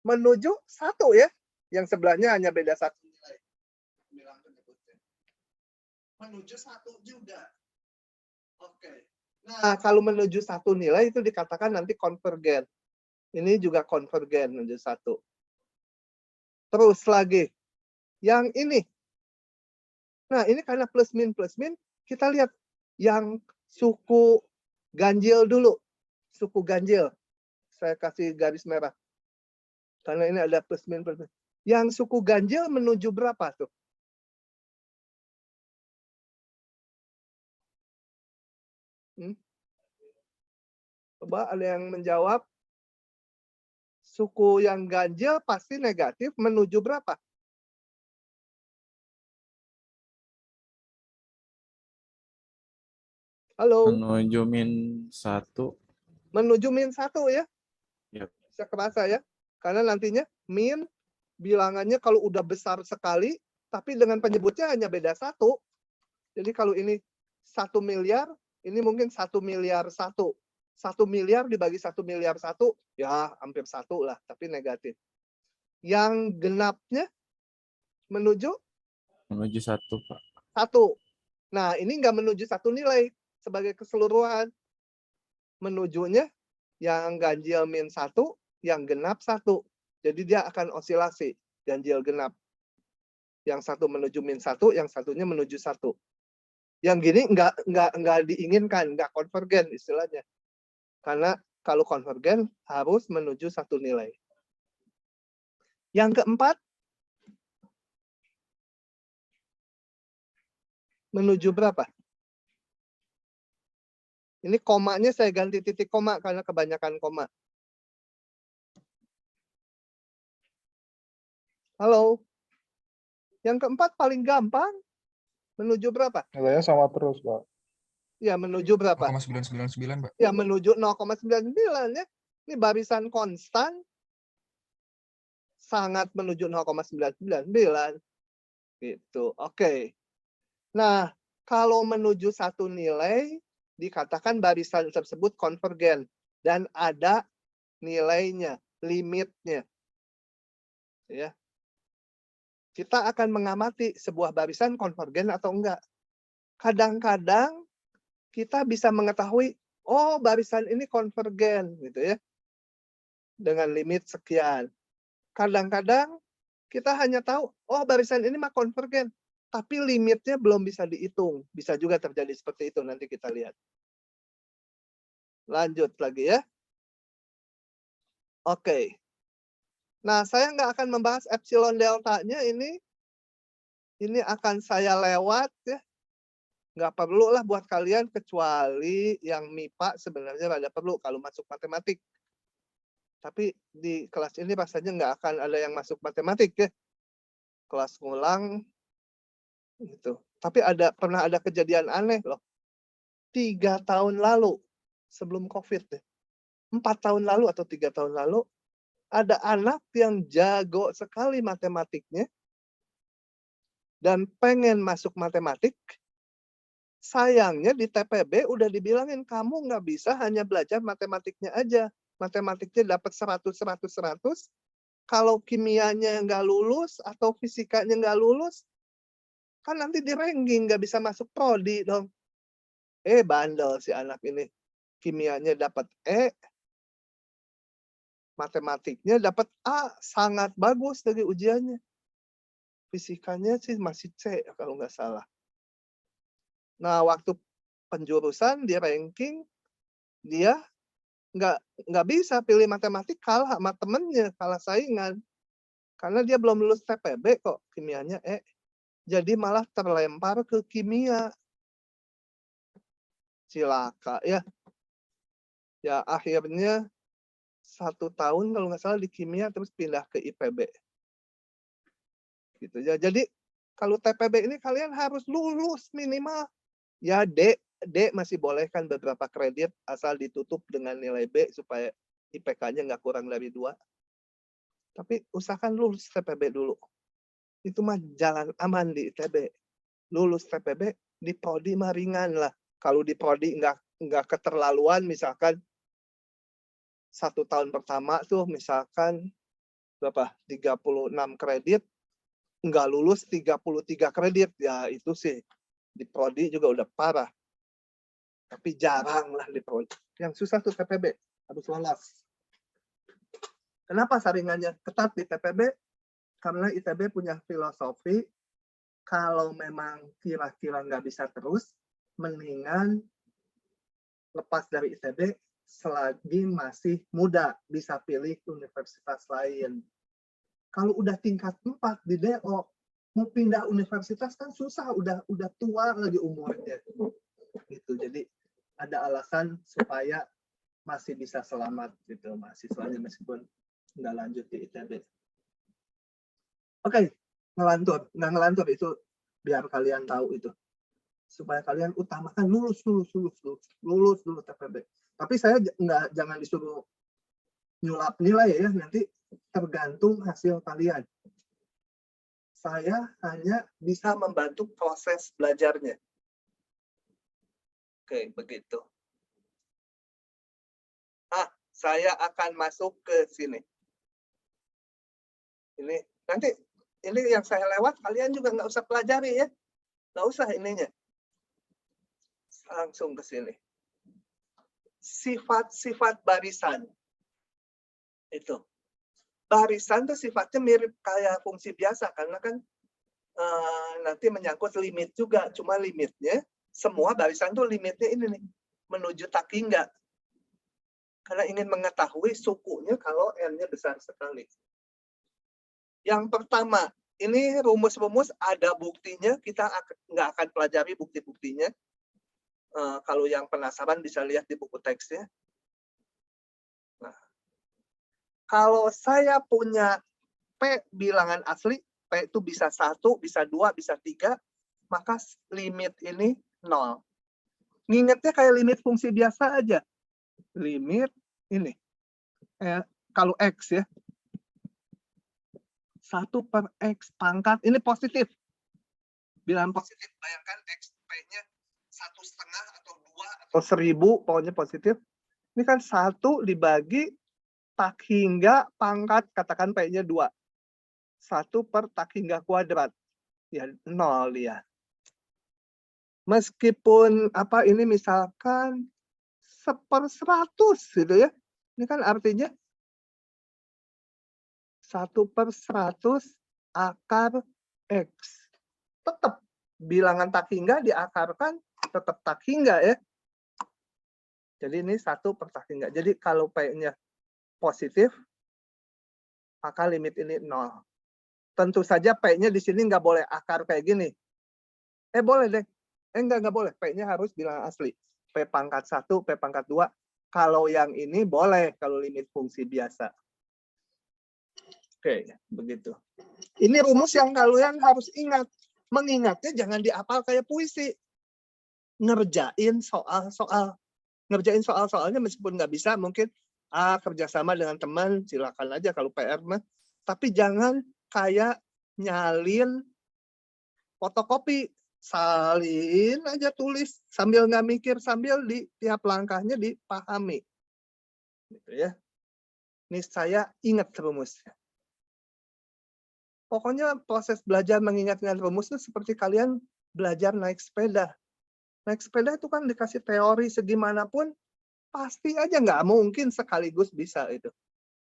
Menuju 1 ya. Yang sebelahnya hanya beda 1 nilai. Menuju 1 juga. Oke. Nah, kalau menuju 1 nilai itu dikatakan nanti konvergen. Ini juga konvergen menuju 1. Terus lagi. Yang ini. Nah, ini karena plus min, kita lihat yang suku ganjil dulu. Suku ganjil. Saya kasih garis merah. Karena ini ada plus min. Yang suku ganjil menuju berapa tuh? Coba ada yang menjawab. Suku yang ganjil pasti negatif menuju berapa? Halo? Menuju -1. Menuju -1 ya? Yap. Bisa kerasa ya? Karena nantinya min bilangannya kalau udah besar sekali, tapi dengan penyebutnya hanya beda 1. Jadi kalau ini 1 miliar, ini mungkin 1 miliar 1. 1 miliar dibagi 1 miliar 1, ya hampir 1 lah, tapi negatif. Yang genapnya menuju? Menuju 1, Pak. 1. Nah, ini nggak menuju 1 nilai sebagai keseluruhan. Menujunya yang ganjil -1, yang genap 1. Jadi dia akan osilasi, ganjil genap. Yang 1 menuju -1, yang satunya menuju 1. Yang gini nggak diinginkan, nggak konvergen istilahnya. Karena kalau konvergen harus menuju 1 nilai. Yang keempat, menuju berapa? Ini komanya saya ganti titik koma karena kebanyakan koma. Halo? Yang keempat paling gampang. Menuju berapa? Nilainya sama terus, Pak. Ya, menuju berapa? 0,999, Pak. Ya, menuju 0,99 ya. Ini barisan konstan. Sangat menuju 0,999. Gitu. Oke. Nah, kalau menuju 1 nilai, dikatakan barisan tersebut konvergen. Dan ada nilainya, limitnya. Ya. Kita akan mengamati sebuah barisan konvergen atau enggak. Kadang-kadang kita bisa mengetahui, oh barisan ini konvergen, gitu ya. Dengan limit sekian. Kadang-kadang kita hanya tahu, oh barisan ini mah konvergen. Tapi limitnya belum bisa dihitung. Bisa juga terjadi seperti itu, nanti kita lihat. Lanjut lagi ya. Oke. Nah, saya nggak akan membahas epsilon deltanya ini. Ini akan saya lewat ya. Nggak perlu lah buat kalian, kecuali yang MIPA sebenarnya rada perlu kalau masuk matematik. Tapi di kelas ini rasanya nggak akan ada yang masuk matematik ya. Kelas ngulang gitu. Tapi pernah ada kejadian aneh loh. 3 tahun lalu sebelum COVID ya. 4 tahun lalu atau 3 tahun lalu ada anak yang jago sekali matematiknya dan pengen masuk matematik, Sayangnya di TPB udah dibilangin kamu nggak bisa hanya belajar matematiknya aja. Matematiknya dapat 100. Kalau kimianya nggak lulus atau fisikanya nggak lulus, kan nanti di ranking nggak bisa masuk prodi dong. Bandel si anak ini. Kimianya dapat E, matematiknya dapat A, sangat bagus dari ujiannya. Fisikanya sih masih C kalau nggak salah. Nah, waktu penjurusan di ranking, dia nggak bisa pilih matematik, kalah sama temennya, kalah saingan. Karena dia belum lulus TPB kok, kimianya E. Jadi malah terlempar ke kimia. Cilaka ya. Ya akhirnya 1 tahun kalau nggak salah di kimia terus pindah ke IPB. Gitu ya. Jadi kalau TPB ini kalian harus lulus minimal. Ya D masih boleh kan beberapa kredit asal ditutup dengan nilai B supaya IPK-nya nggak kurang dari 2. Tapi usahakan lulus TPB dulu. Itu mah jalan aman di ITB. Lulus TPB di prodi mah ringan lah. Kalau di prodi nggak keterlaluan, misalkan 1 tahun pertama tuh misalkan berapa 36 kredit, nggak lulus 33 kredit, ya itu sih di prodi juga udah parah. Tapi jarang lah di prodi. Yang susah tuh TPB, harus lolos. Kenapa saringannya ketat di TPB? Karena ITB punya filosofi, kalau memang kira-kira nggak bisa terus, mendingan lepas dari ITB selagi masih muda, bisa pilih universitas lain. Kalau udah tingkat 4 di DO, mau pindah universitas kan susah, udah tua lagi umurnya. Gitu. Jadi ada alasan supaya masih bisa selamat gitu mahasiswanya meskipun nggak lanjut di ITB. Oke, nggak ngelantur itu biar kalian tahu itu. Supaya kalian utamakan lulus dulu TPB. Tapi saya jangan disuruh nyulap nilai ya, nanti tergantung hasil kalian. Saya hanya bisa membantu proses belajarnya. Oke, begitu. Saya akan masuk ke sini. Ini nanti ini yang saya lewat kalian juga nggak usah pelajari ya, nggak usah ininya. Langsung ke sini. Sifat-sifat barisan. Itu. Barisan tuh sifatnya mirip kayak fungsi biasa karena kan nanti menyangkut limit juga. Cuma limitnya semua barisan tuh limitnya ini nih, menuju takhingga. Karena ingin mengetahui sukunya kalau N-nya besar sekali. Yang pertama, ini rumus-rumus ada buktinya, kita nggak akan pelajari bukti-buktinya. Kalau yang penasaran bisa lihat di buku teksnya. Nah, kalau saya punya P bilangan asli, P itu bisa 1, bisa 2, bisa 3, maka limit ini 0. Ngingetnya kayak limit fungsi biasa aja. Limit ini. Kalau X ya. 1/X pangkat, ini positif. Bilangan positif, bayangkan X P-nya 1,5 atau 2 atau 1000, pokoknya positif. Ini kan 1 dibagi takhingga pangkat, katakan P-nya 2. 1 per takhingga kuadrat. Ya, 0 dia. Meskipun ini misalkan 1/100 gitu ya. Ini kan artinya 1/100 akar X. Tetap bilangan takhingga diakarkan tetap takhingga ya. Jadi ini 1/takhingga. Jadi kalau P-nya positif, maka limit ini 0. Tentu saja P-nya di sini nggak boleh akar kayak gini. Boleh deh. Nggak boleh. P-nya harus bilangan asli. P pangkat 1, P pangkat 2. Kalau yang ini boleh, kalau limit fungsi biasa. Oke, begitu. Ini rumus yang kalian harus ingat. Mengingatnya jangan dihafal kayak puisi. Ngerjain soal-soal. Ngerjain soal-soalnya meskipun nggak bisa, mungkin kerjasama dengan teman, silakan aja kalau PR mah. Tapi jangan kayak nyalin fotokopi. Salin aja tulis sambil nggak mikir, sambil di tiap langkahnya dipahami. Gitu ya. Ini saya ingat rumusnya. Pokoknya proses belajar mengingat-ingat rumus itu seperti kalian belajar naik sepeda. Naik sepeda itu kan dikasih teori segimanapun, pasti aja nggak mungkin sekaligus bisa itu.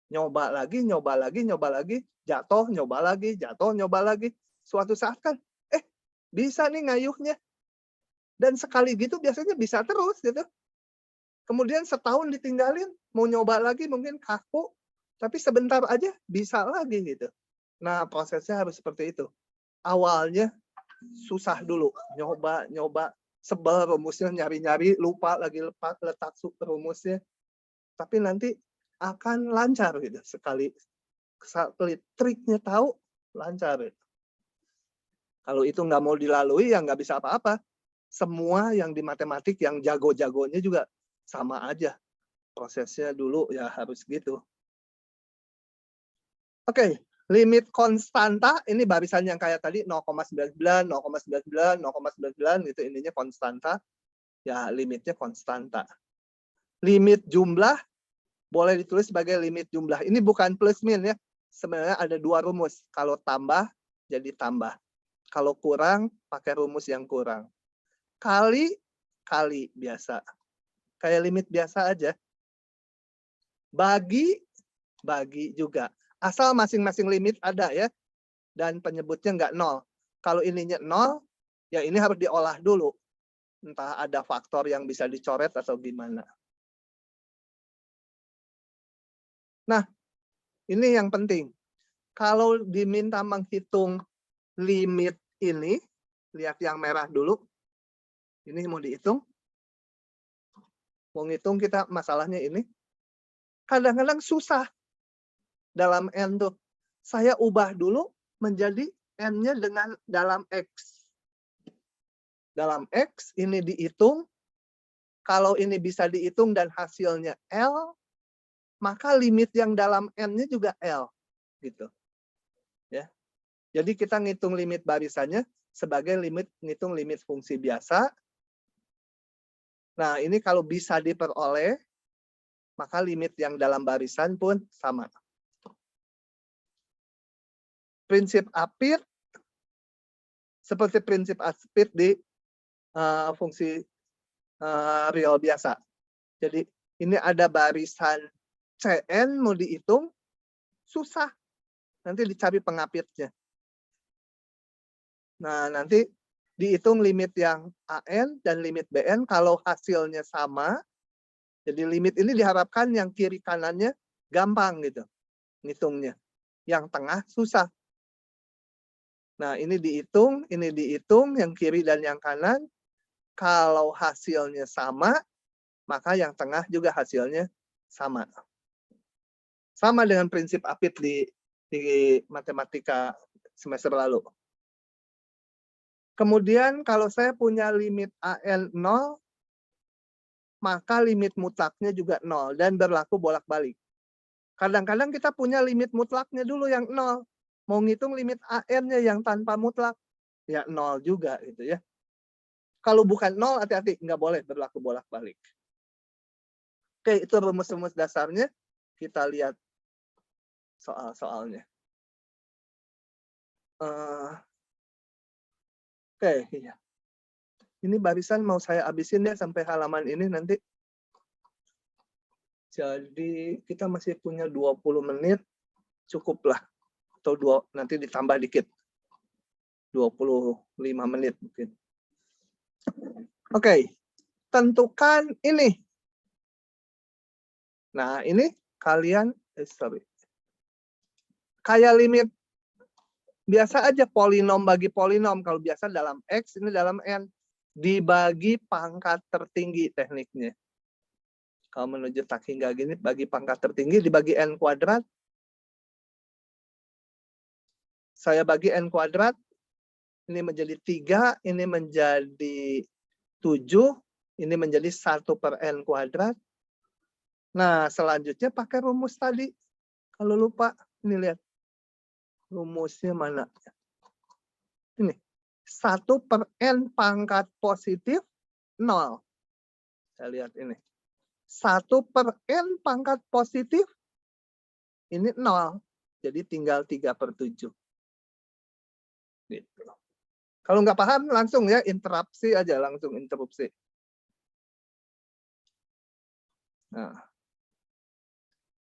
Nyoba lagi, jatuh, nyoba lagi. Suatu saat kan, bisa nih ngayuhnya. Dan sekali gitu biasanya bisa terus gitu. Kemudian setahun ditinggalin, mau nyoba lagi mungkin kaku, tapi sebentar aja bisa lagi gitu. Nah, prosesnya harus seperti itu. Awalnya susah dulu, nyoba, sebel rumusnya, nyari-nyari, lupa lagi letak rumusnya. Tapi nanti akan lancar gitu. Sekali triknya tahu, lancar gitu. Kalau itu nggak mau dilalui, ya nggak bisa apa-apa. Semua yang di matematik, yang jago-jagonya juga sama aja. Prosesnya dulu ya harus gitu. Oke, limit konstanta, ini barisan yang kayak tadi 0,99, 0,99, 0,99, itu ininya konstanta. Ya, limitnya konstanta. Limit jumlah, boleh ditulis sebagai limit jumlah. Ini bukan plus min ya. Sebenarnya ada dua rumus. Kalau tambah, jadi tambah. Kalau kurang, pakai rumus yang kurang. Kali biasa. Kayak limit biasa aja. Bagi juga. Asal masing-masing limit ada ya. Dan penyebutnya nggak 0. Kalau ininya 0, ya ini harus diolah dulu. Entah ada faktor yang bisa dicoret atau gimana. Nah, ini yang penting. Kalau diminta menghitung limit ini, lihat yang merah dulu. Ini mau dihitung. Mau ngitung kita masalahnya ini. Kadang-kadang susah. Dalam N tuh. Saya ubah dulu menjadi N-nya dengan dalam X. Dalam X ini dihitung. Kalau ini bisa dihitung dan hasilnya L, maka limit yang dalam N-nya juga L. Gitu. Ya. Jadi kita ngitung limit barisannya sebagai ngitung limit fungsi biasa. Nah, ini kalau bisa diperoleh, maka limit yang dalam barisan pun sama. Prinsip Apit, seperti prinsip Apit di fungsi real biasa. Jadi ini ada barisan Cn mau dihitung, susah. Nanti dicari pengapitnya. Nah, nanti dihitung limit yang AN dan limit BN kalau hasilnya sama. Jadi limit ini diharapkan yang kiri kanannya gampang gitu ngitungnya. Yang tengah susah. Nah, ini dihitung, yang kiri dan yang kanan. Kalau hasilnya sama, maka yang tengah juga hasilnya sama. Sama dengan prinsip Apit di matematika semester lalu. Kemudian kalau saya punya limit AN 0, maka limit mutlaknya juga 0 dan berlaku bolak-balik. Kadang-kadang kita punya limit mutlaknya dulu yang 0. Mau ngitung limit AN-nya yang tanpa mutlak, ya 0 juga gitu ya. Kalau bukan 0, hati-hati, nggak boleh berlaku bolak-balik. Oke, itu rumus-rumus dasarnya. Kita lihat soal-soalnya. Oke, iya. Ini barisan mau saya habisin ya sampai halaman ini nanti. Jadi kita masih punya 20 menit, cukuplah. Atau nanti ditambah dikit. 25 menit mungkin. Oke, tentukan ini. Nah, ini kalian, kayak limit biasa aja polinom bagi polinom. Kalau biasa dalam X, ini dalam N. Dibagi pangkat tertinggi tekniknya. Kalau menuju tak hingga gini, bagi pangkat tertinggi, dibagi N kuadrat. Saya bagi N kuadrat, ini menjadi 3, ini menjadi 7, ini menjadi 1 per N kuadrat. Nah, selanjutnya pakai rumus tadi. Kalau lupa, ini lihat. Rumusnya mana? Ini. 1/n pangkat positif 0. Saya lihat ini. 1/n pangkat positif ini 0. Jadi tinggal 3/7. Gitu. Kalau nggak paham langsung ya interupsi aja, langsung interupsi. Nah,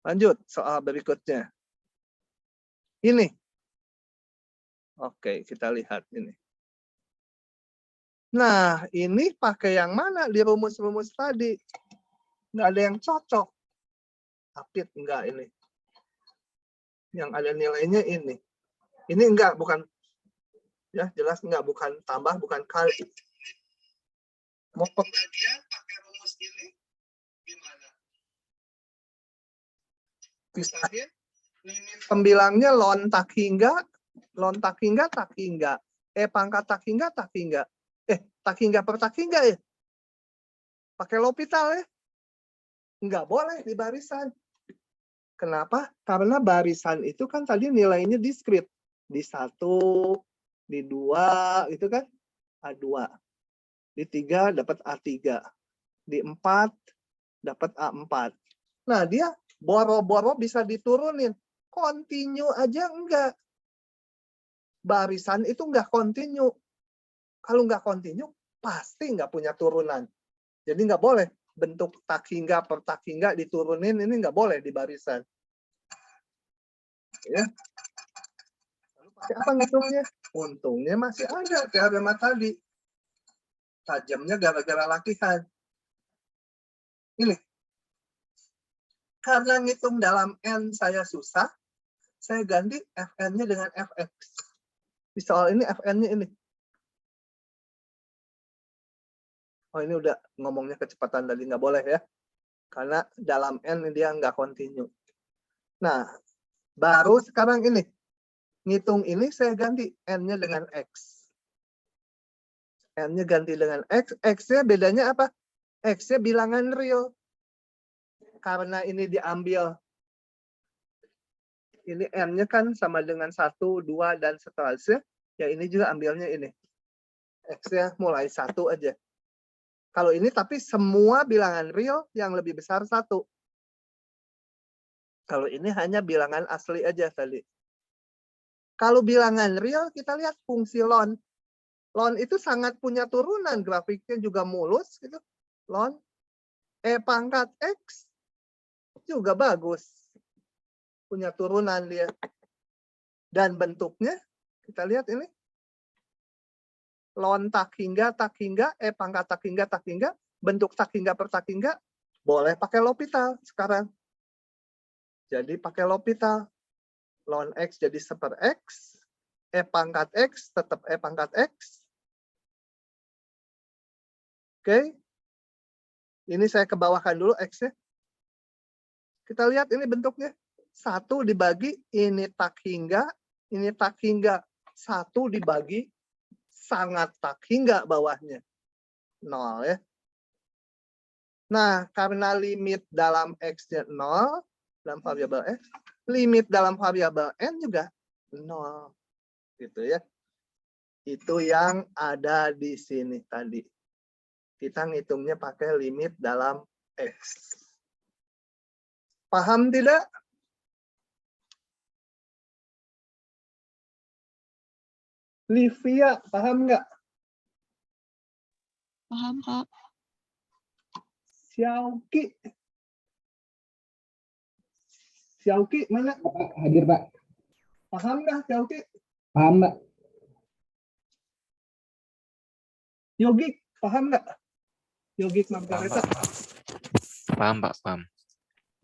lanjut soal berikutnya. Ini. Oke, kita lihat ini. Nah, ini pakai yang mana di rumus-rumus tadi? Nggak ada yang cocok. Apit enggak ini. Yang ada nilainya ini. Ini enggak, bukan. Ya, jelas enggak, bukan tambah, bukan kali. Mau pembagian pakai rumus ini gimana? Pisahin limit pembilangnya ln tak hingga, tak hingga. Pangkat tak hingga, tak hingga. Tak hingga per tak hingga ya. Pakai L'Hopital ya. Enggak boleh di barisan. Kenapa? Karena barisan itu kan tadi nilainya diskrit. Di 1, di 2, itu kan A2. Di 3 dapat A3. Di 4 dapat A4. Nah, dia boro-boro bisa diturunin. Continue aja enggak. Barisan itu enggak continue. Kalau enggak continue, pasti enggak punya turunan. Jadi enggak boleh bentuk tak hingga per tak hingga diturunin, ini enggak boleh di barisan. Ya. Lalu pakai apa ngitungnya? Untungnya masih ada teorema tadi. Tajamnya gara-gara latihan. Ini. Karena ngitung dalam N saya susah, saya ganti Fn-nya dengan Fx. Di soal ini Fn-nya ini. Oh, ini udah ngomongnya kecepatan tadi, nggak boleh ya. Karena dalam N dia nggak continue. Nah, baru sekarang ini. Ngitung ini saya ganti N-nya dengan X. N-nya ganti dengan X. X-nya bedanya apa? X-nya bilangan real. Karena ini diambil. Ini N-nya kan sama dengan 1, 2, dan seterusnya. Ya ini juga ambilnya ini. X-nya mulai 1 aja. Kalau ini tapi semua bilangan real yang lebih besar 1. Kalau ini hanya bilangan asli aja tadi. Kalau bilangan real, kita lihat fungsi ln. Ln itu sangat punya turunan, grafiknya juga mulus. Gitu. Ln pangkat X juga bagus. Punya turunan dia. Dan bentuknya, kita lihat ini. Ln tak hingga, pangkat tak hingga, bentuk tak hingga per tak hingga, boleh pakai L'Hopital sekarang. Jadi pakai L'Hopital. Ln X jadi 1/X, pangkat X tetap pangkat X. Oke. Ini saya kebawahkan dulu X-nya. Kita lihat ini bentuknya. 1 dibagi, ini tak hingga, 1 dibagi, sangat tak hingga bawahnya. 0 ya. Nah, karena limit dalam X-nya 0, dalam variabel X, limit dalam variabel N juga 0. Gitu ya. Itu yang ada di sini tadi. Kita ngitungnya pakai limit dalam X. Paham tidak? Livia, paham nggak? Paham, Kak. Xiaoqi. Xiaoqi mana? Pak, hadir Pak. Paham nggak Xiaoqi? Paham Pak. Yogik, paham nggak? Yogik Paham, Margareta. Pak. Paham, Pak. Paham.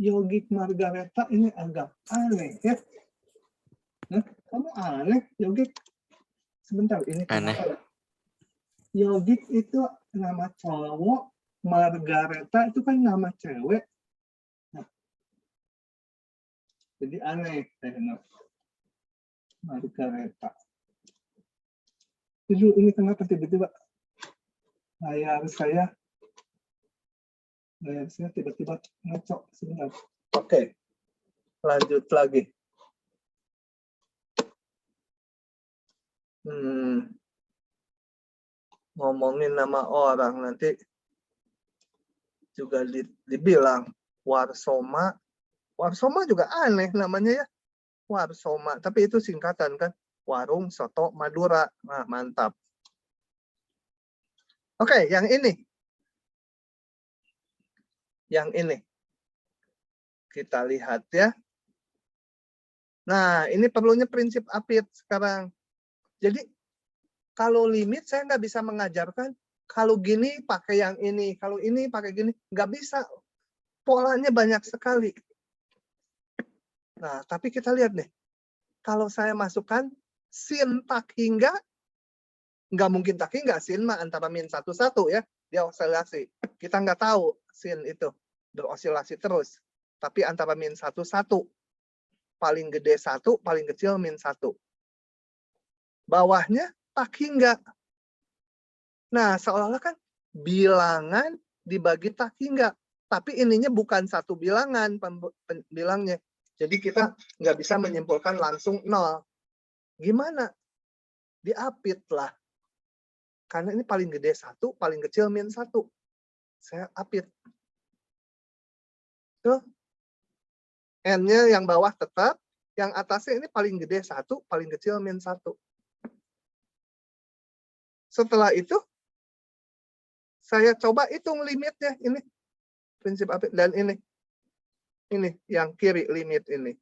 Yogik Margareta ini agak aneh ya. Kamu aneh, Yogik. Sebentar, ini Aneh. kenapa? Yogik itu nama cowok, Margareta itu kan nama cewek. Nah, jadi aneh, Margareta. Jadi ini kenapa tiba-tiba layar saya tiba-tiba ngecok sebentar. Oke, lanjut lagi. ngomongin nama orang nanti juga dibilang Warsoma. Warsoma juga aneh namanya ya. Warsoma, tapi itu singkatan kan. Warung Soto Madura. Nah, mantap. Oke, yang ini. Yang ini. Kita lihat ya. Nah, ini perlunya prinsip APIT sekarang. Jadi, kalau limit saya nggak bisa mengajarkan, kalau gini pakai yang ini, kalau ini pakai gini. Nggak bisa. Polanya banyak sekali. Nah, tapi kita lihat nih. Kalau saya masukkan sin tak hingga, nggak mungkin tak hingga. Sin mah antara min 1, 1 ya. Dia osilasi. Kita nggak tahu sin itu berosilasi terus. Tapi antara min 1, 1. Paling gede 1, paling kecil min 1. Bawahnya tak hingga. Nah, seolah-olah kan bilangan dibagi tak hingga. Tapi ininya bukan satu bilangan bilangnya. Jadi kita nggak bisa menyimpulkan langsung 0. Gimana? Diapit lah. Karena ini paling gede 1, paling kecil min 1. Saya apit. Tuh. N-nya yang bawah tetap, yang atasnya ini paling gede 1, paling kecil min 1. Setelah itu, saya coba hitung limitnya. Ini prinsip apit. Dan ini yang kiri limit ini.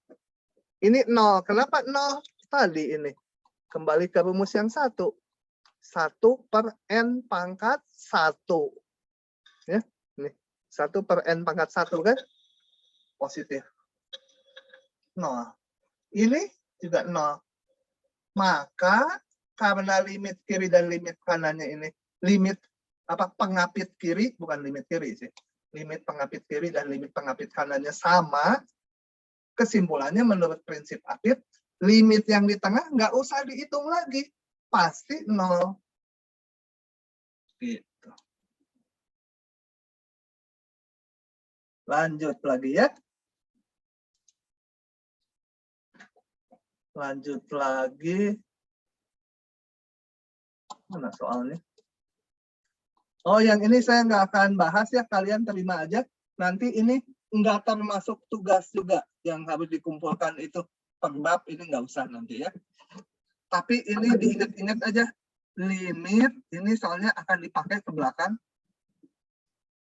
Ini 0. Kenapa 0? Tadi ini. Kembali ke rumus yang 1. 1 per N pangkat 1. Ya, ini. 1 per N pangkat 1 kan? Positif. 0. Ini juga 0. Maka karena limit kiri dan limit kanannya ini, limit pengapit kiri, bukan limit kiri sih. Limit pengapit kiri dan limit pengapit kanannya sama, kesimpulannya menurut prinsip apit, limit yang di tengah nggak usah dihitung lagi. Pasti 0. Gitu. Lanjut lagi ya. Lanjut lagi. Mana soalnya? Oh, yang ini saya nggak akan bahas ya. Kalian terima aja. Nanti ini nggak termasuk tugas juga yang harus dikumpulkan itu per bab. Ini nggak usah nanti ya. Tapi ini diingat-ingat aja. Limit ini soalnya akan dipakai ke belakang.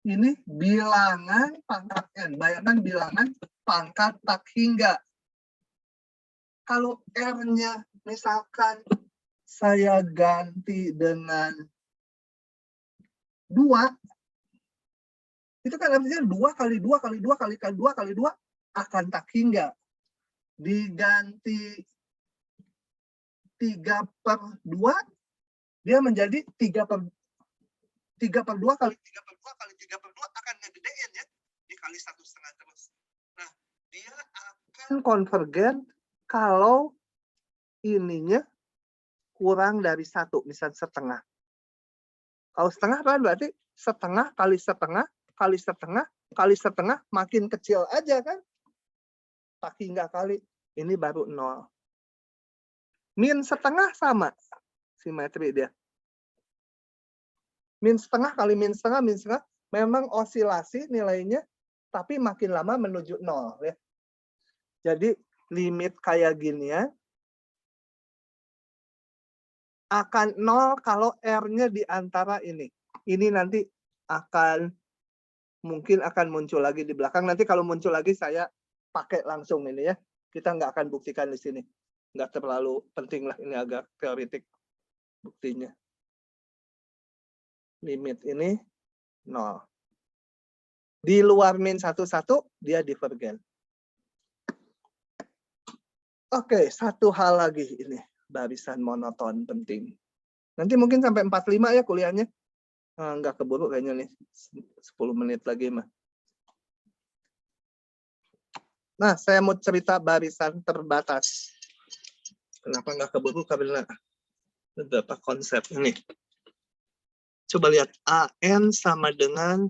Ini bilangan pangkat N. Bayangkan bilangan pangkat tak hingga. Kalau R-nya misalkan saya ganti dengan 2, itu kan artinya 2 kali 2 kali 2 kali 2 kali 2 akan tak hingga. Diganti 3 per 2, dia menjadi 3 per 2 kali 3 per 2 kali 3 per 2 akan ngegedein ya. Dikali 1,5 terus. Nah, dia akan konvergen kalau ininya kurang dari 1, misal setengah. Kalau setengah kan berarti setengah kali setengah kali setengah kali setengah makin kecil aja kan? Tak hingga kali. Ini baru 0. Min setengah sama. Simetri dia. Min setengah kali min setengah, memang osilasi nilainya, tapi makin lama menuju 0. Ya. Jadi limit kayak gini ya, akan 0 kalau R-nya di antara ini. Ini nanti mungkin akan muncul lagi di belakang. Nanti kalau muncul lagi saya pakai langsung ini ya. Kita nggak akan buktikan di sini. Nggak terlalu penting lah, ini agak teoretik buktinya. Limit ini 0. Di luar min 1, 1, dia divergen. Oke, satu hal lagi ini. Barisan monoton penting. Nanti mungkin sampai 45 ya kuliahnya. Nggak keburu kayaknya nih. 10 menit lagi mah. Nah, saya mau cerita barisan terbatas. Kenapa nggak keburu? Karena beberapa konsep ini. Coba lihat. AN sama dengan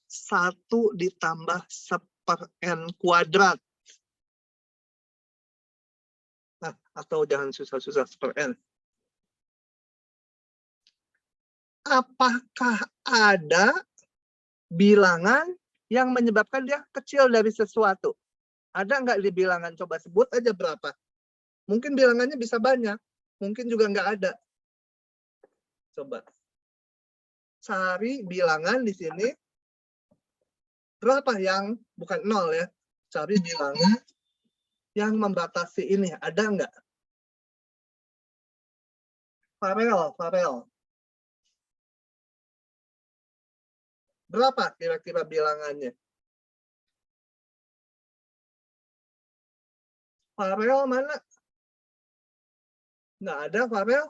1 ditambah 1/n kuadrat. Nah, atau jangan susah-susah 1/n. apakah ada bilangan yang menyebabkan dia kecil dari sesuatu? Ada nggak di bilangan? Coba sebut aja berapa. Mungkin bilangannya bisa banyak, mungkin juga nggak ada. Coba cari bilangan di sini. Berapa yang bukan 0 ya? Cari bilangan yang membatasi ini. Ada nggak? Farel. Berapa kira-kira bilangannya? Farel mana? Nggak ada Farel?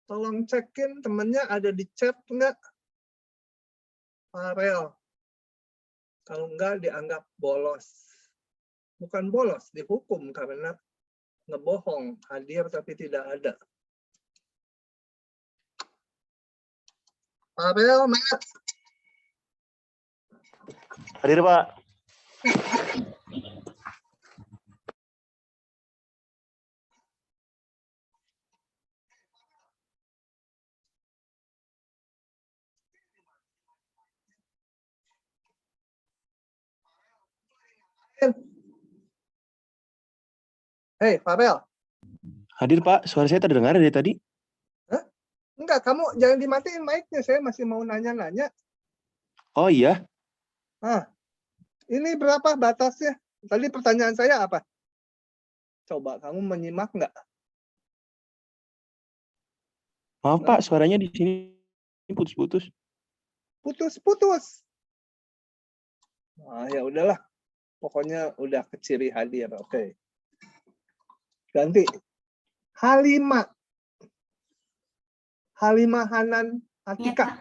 Tolong cekin temennya ada di chat nggak? Farel. Kalau nggak dianggap bolos. Bukan bolos, dihukum karena ngebohong, hadir tapi tidak ada. Farel mana? Hadir, Pak. Hei, Farel. Hadir, Pak. Suara saya terdengar dari tadi. Enggak, kamu jangan dimatiin mic-nya. Saya masih mau nanya-nanya. Oh iya. Nah, ini berapa batasnya? Tadi pertanyaan saya apa? Coba kamu menyimak nggak? Maaf, Pak. Suaranya di sini putus-putus. Putus-putus. Nah, ya udahlah. Pokoknya udah keciri hadir. Oke. Ganti. Halimah. Halimah Hanan Atika.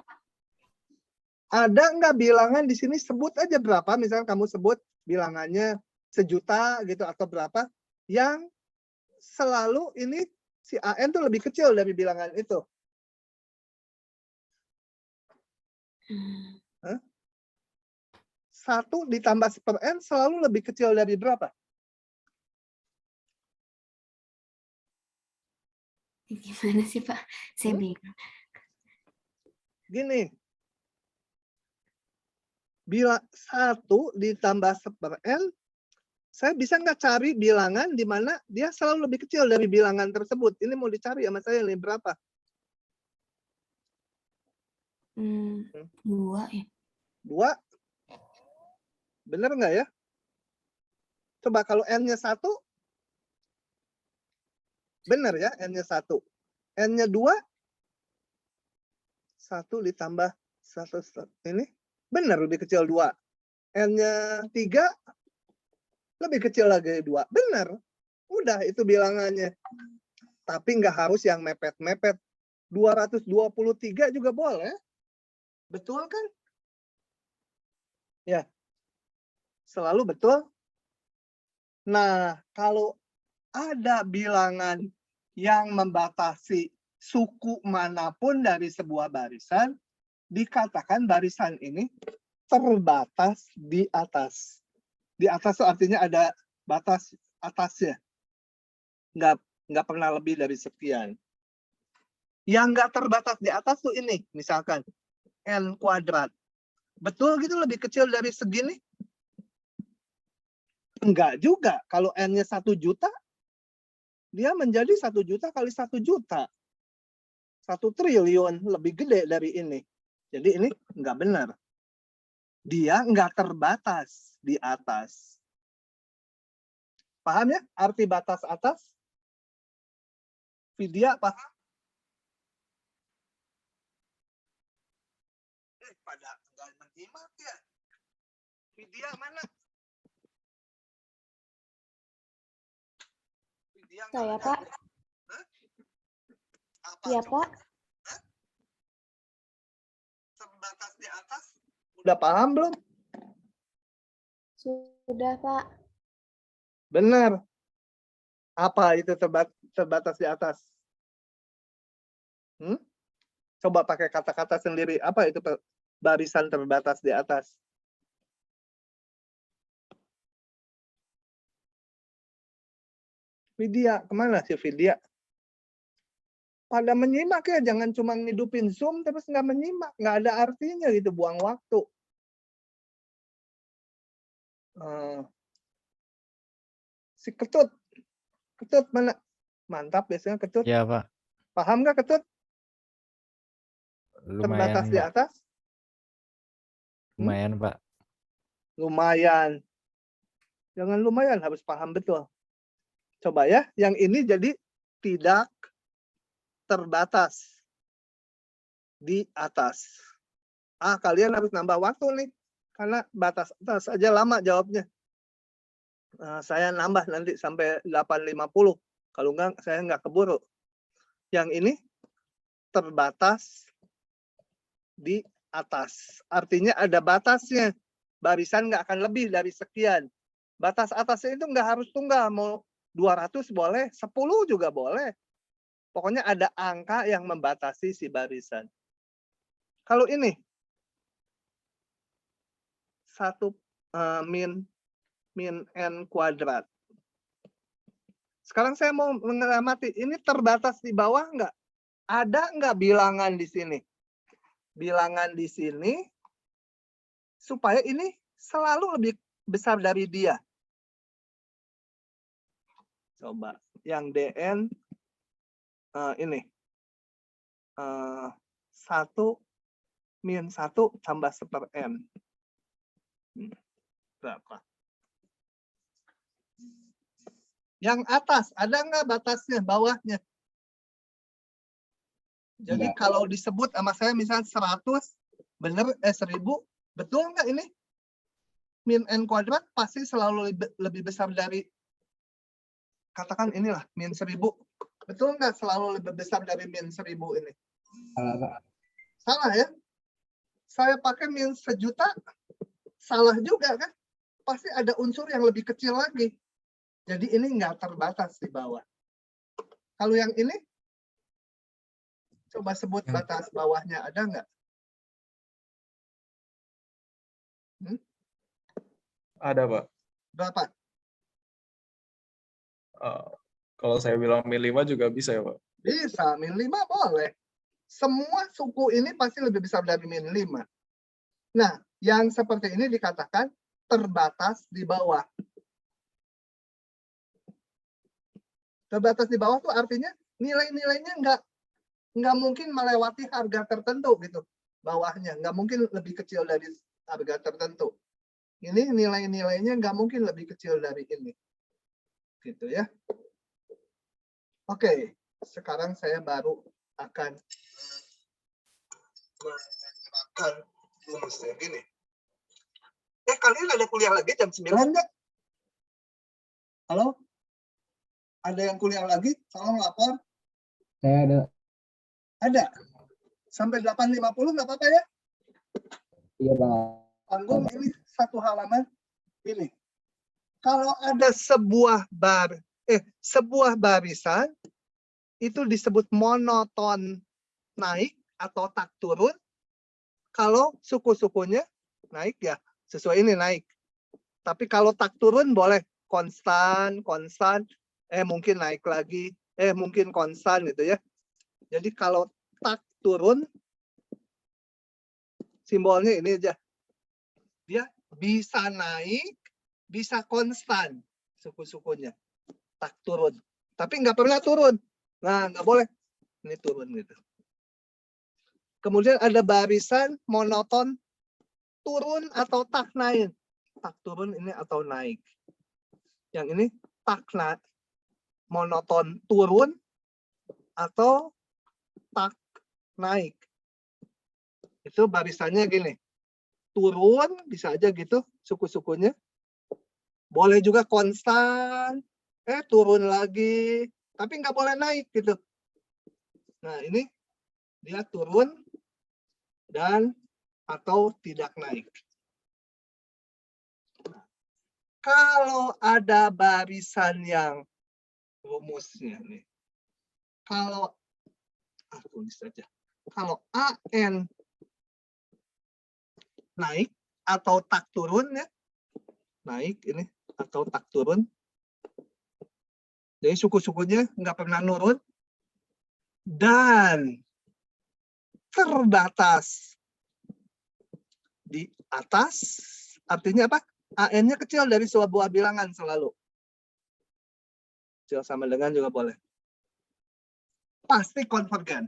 Ada nggak bilangan di sini? Sebut aja berapa. Misalnya kamu sebut bilangannya 1.000.000 gitu atau berapa. Yang selalu ini si AN tuh lebih kecil dari bilangan itu. 1 ditambah 1/n selalu lebih kecil dari berapa? Gimana sih Pak? Saya bingung. Gini. Bila 1 ditambah 1/n, saya bisa nggak cari bilangan di mana dia selalu lebih kecil dari bilangan tersebut. Ini mau dicari sama saya ini berapa? 2 ya. 2? Bener nggak ya? Coba kalau N-nya 1, bener ya N-nya 1. N-nya 2, 1 ditambah 1 ini, bener lebih kecil 2. N-nya 3, lebih kecil lagi 2. Bener. Udah itu bilangannya. Tapi nggak harus yang mepet-mepet. 223 juga boleh. Betul kan? Ya. Selalu betul. Nah, kalau ada bilangan yang membatasi suku manapun dari sebuah barisan, dikatakan barisan ini terbatas di atas. Di atas itu artinya ada batas atasnya. Nggak pernah lebih dari sekian. Yang nggak terbatas di atas tuh ini, misalkan N kuadrat. Betul gitu lebih kecil dari segini? Enggak juga. Kalau N-nya 1 juta, dia menjadi 1 juta kali 1 juta. 1 triliun, lebih gede dari ini. Jadi ini enggak benar. Dia enggak terbatas di atas. Paham ya arti batas atas? Vidya paham? Pada enggak menyimak ya. Vidya mana? Saya, Pak. Iya, Pak. Terbatas di atas. Udah paham belum? Sudah, Pak. Benar. Apa itu terbatas di atas? Coba pakai kata-kata sendiri. Apa itu barisan terbatas di atas? Vidya, kemana sih Vidya? pada menyimak ya, jangan cuma ngidupin Zoom terus nggak menyimak, nggak ada artinya gitu, buang waktu. Si Ketut mana? Mantap, biasanya Ketut. Ya, Pak. Paham nggak Ketut? Lumayan, Terbatas di Pak. atas? Lumayan, Pak. Lumayan. Jangan lumayan, harus paham betul. Coba ya, yang ini jadi tidak terbatas di atas. Kalian harus nambah waktu nih, karena batas atas aja lama jawabnya. Saya nambah nanti sampai 8.50. Kalau enggak, saya nggak keburu. Yang ini terbatas di atas. Artinya ada batasnya. Barisan nggak akan lebih dari sekian. Batas atasnya itu nggak harus tunggal. Mau 200 boleh, 10 juga boleh. Pokoknya ada angka yang membatasi si barisan. Kalau ini, 1 min n kuadrat. Sekarang saya mau mengamati, ini terbatas di bawah nggak? Ada nggak bilangan di sini? Bilangan di sini, supaya ini selalu lebih besar dari dia. Coba, yang DN ini. 1 min 1 tambah 1/n. Berapa? Yang atas, ada nggak batasnya, bawahnya? Jadi Enggak. kalau disebut sama saya misalnya 100, bener 1000, betul nggak ini? Min n kuadrat pasti selalu lebih besar dari, katakan inilah, min 1000. Betul nggak selalu lebih besar dari min 1000 ini? Salah, Pak. Salah ya? Saya pakai min 1.000.000, salah juga kan? Pasti ada unsur yang lebih kecil lagi. Jadi ini nggak terbatas di bawah. Kalau yang ini, coba sebut batas bawahnya, ada nggak? Ada, Pak. Berapa? Kalau saya bilang min 5 juga bisa ya, Pak? Bisa, min 5 boleh. Semua suku ini pasti lebih besar dari min 5. Nah, yang seperti ini dikatakan terbatas di bawah. Terbatas di bawah itu artinya nilai-nilainya nggak mungkin melewati harga tertentu gitu. Bawahnya nggak mungkin lebih kecil dari harga tertentu. Ini nilai-nilainya nggak mungkin lebih kecil dari ini. Gitu ya. Oke, sekarang saya baru akan menerapkan rumusnya gini. Kalian ada kuliah lagi jam 9 nggak? Halo? Ada yang kuliah lagi? Tolong lapor. Saya ada. Ada. Sampai 8.50 nggak apa-apa ya? Iya, Bang. Panggung ini 1 halaman. Ini. Kalau ada sebuah barisan, itu disebut monoton naik atau tak turun. Kalau suku-sukunya naik ya, sesuai ini naik. Tapi kalau tak turun boleh konstan, mungkin naik lagi, mungkin konstan gitu ya. Jadi kalau tak turun, simbolnya ini aja. Dia bisa naik, bisa konstan suku-sukunya. Tak turun. Tapi nggak pernah turun. Nah, nggak boleh. Ini turun gitu. Kemudian ada barisan monoton turun atau tak naik. Tak turun ini atau naik. Yang ini tak naik. Monoton turun atau tak naik. Itu barisannya gini. Turun, bisa aja gitu suku-sukunya. Boleh juga konstan, turun lagi. Tapi nggak boleh naik gitu. Nah ini dia turun dan atau tidak naik. Kalau ada barisan yang rumusnya nih. Kalau tulis saja. Kalau AN naik atau tak turun ya. Naik ini atau tak turun. Jadi suku-sukunya nggak pernah nurun. dan terbatas di atas, artinya apa? AN-nya kecil dari sebuah bilangan selalu. Kecil sama dengan juga boleh. Pasti konvergen.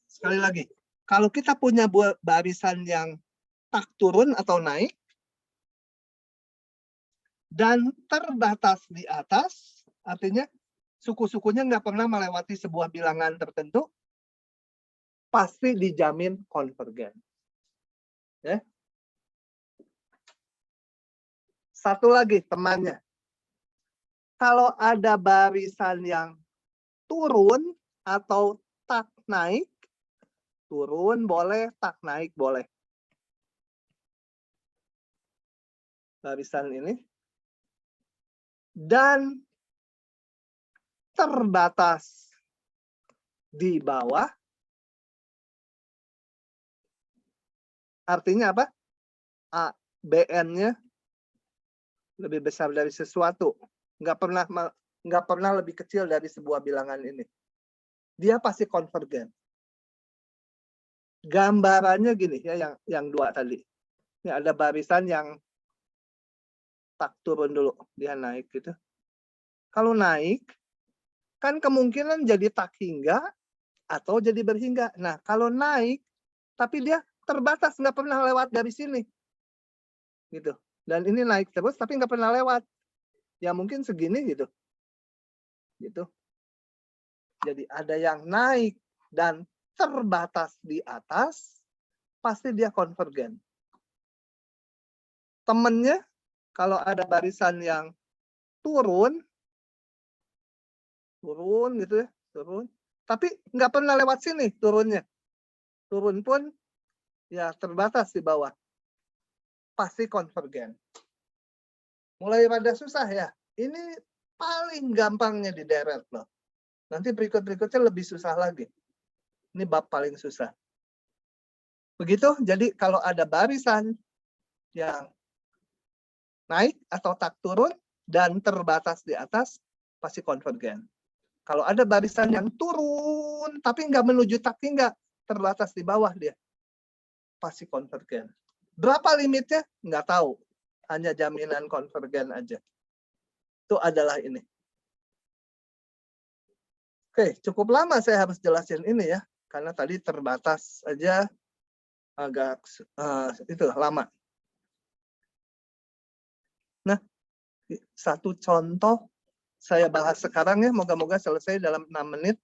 Sekali lagi, kalau kita punya barisan yang tak turun atau naik, dan terbatas di atas, artinya suku-sukunya nggak pernah melewati sebuah bilangan tertentu, pasti dijamin konvergen. Ya. Satu lagi temannya. Kalau ada barisan yang turun atau tak naik, turun boleh, tak naik boleh. Barisan ini. Dan terbatas di bawah, artinya apa? BN-nya lebih besar dari sesuatu, nggak pernah lebih kecil dari sebuah bilangan ini. Dia pasti konvergen. Gambarannya gini ya, yang dua tadi. Ini ada barisan yang tak turun dulu, dia naik gitu. Kalau naik, kan kemungkinan jadi tak hingga atau jadi berhingga. Nah, kalau naik, tapi dia terbatas, nggak pernah lewat dari sini. Gitu. Dan ini naik terus, tapi nggak pernah lewat. Ya mungkin segini gitu. Gitu. Jadi ada yang naik dan terbatas di atas, pasti dia konvergen. Temennya, kalau ada barisan yang turun gitu ya, turun. Tapi nggak pernah lewat sini turunnya. Turun pun ya terbatas di bawah. Pasti konvergen. Mulai pada susah ya. Ini paling gampangnya di deret loh. Nanti berikut-berikutnya lebih susah lagi. Ini bab paling susah. Begitu, jadi kalau ada barisan yang naik atau tak turun dan terbatas di atas, pasti konvergen. Kalau ada barisan yang turun tapi nggak menuju tak hingga, terbatas di bawah dia, pasti konvergen. Berapa limitnya? Nggak tahu. Hanya jaminan konvergen aja. Itu adalah ini. Oke, cukup lama saya harus jelasin ini ya. Karena tadi terbatas aja agak itu lama. Nah, satu contoh saya bahas sekarang ya, moga-moga selesai dalam 6 menit.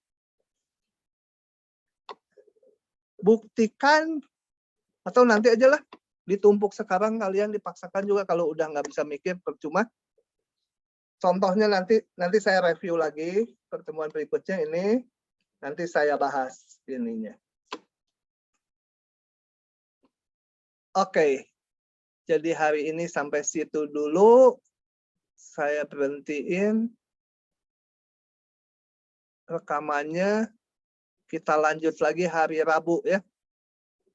Buktikan, atau nanti aja lah, ditumpuk sekarang kalian dipaksakan juga kalau udah nggak bisa mikir, percuma. Contohnya nanti saya review lagi, pertemuan berikutnya ini, nanti saya bahas ininya. Oke, jadi hari ini sampai situ dulu. Saya berhentiin rekamannya, kita lanjut lagi hari Rabu ya.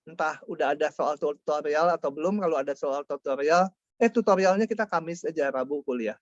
Entah udah ada soal tutorial atau belum. Kalau ada soal tutorial, tutorialnya kita Kamis aja, Rabu kuliah.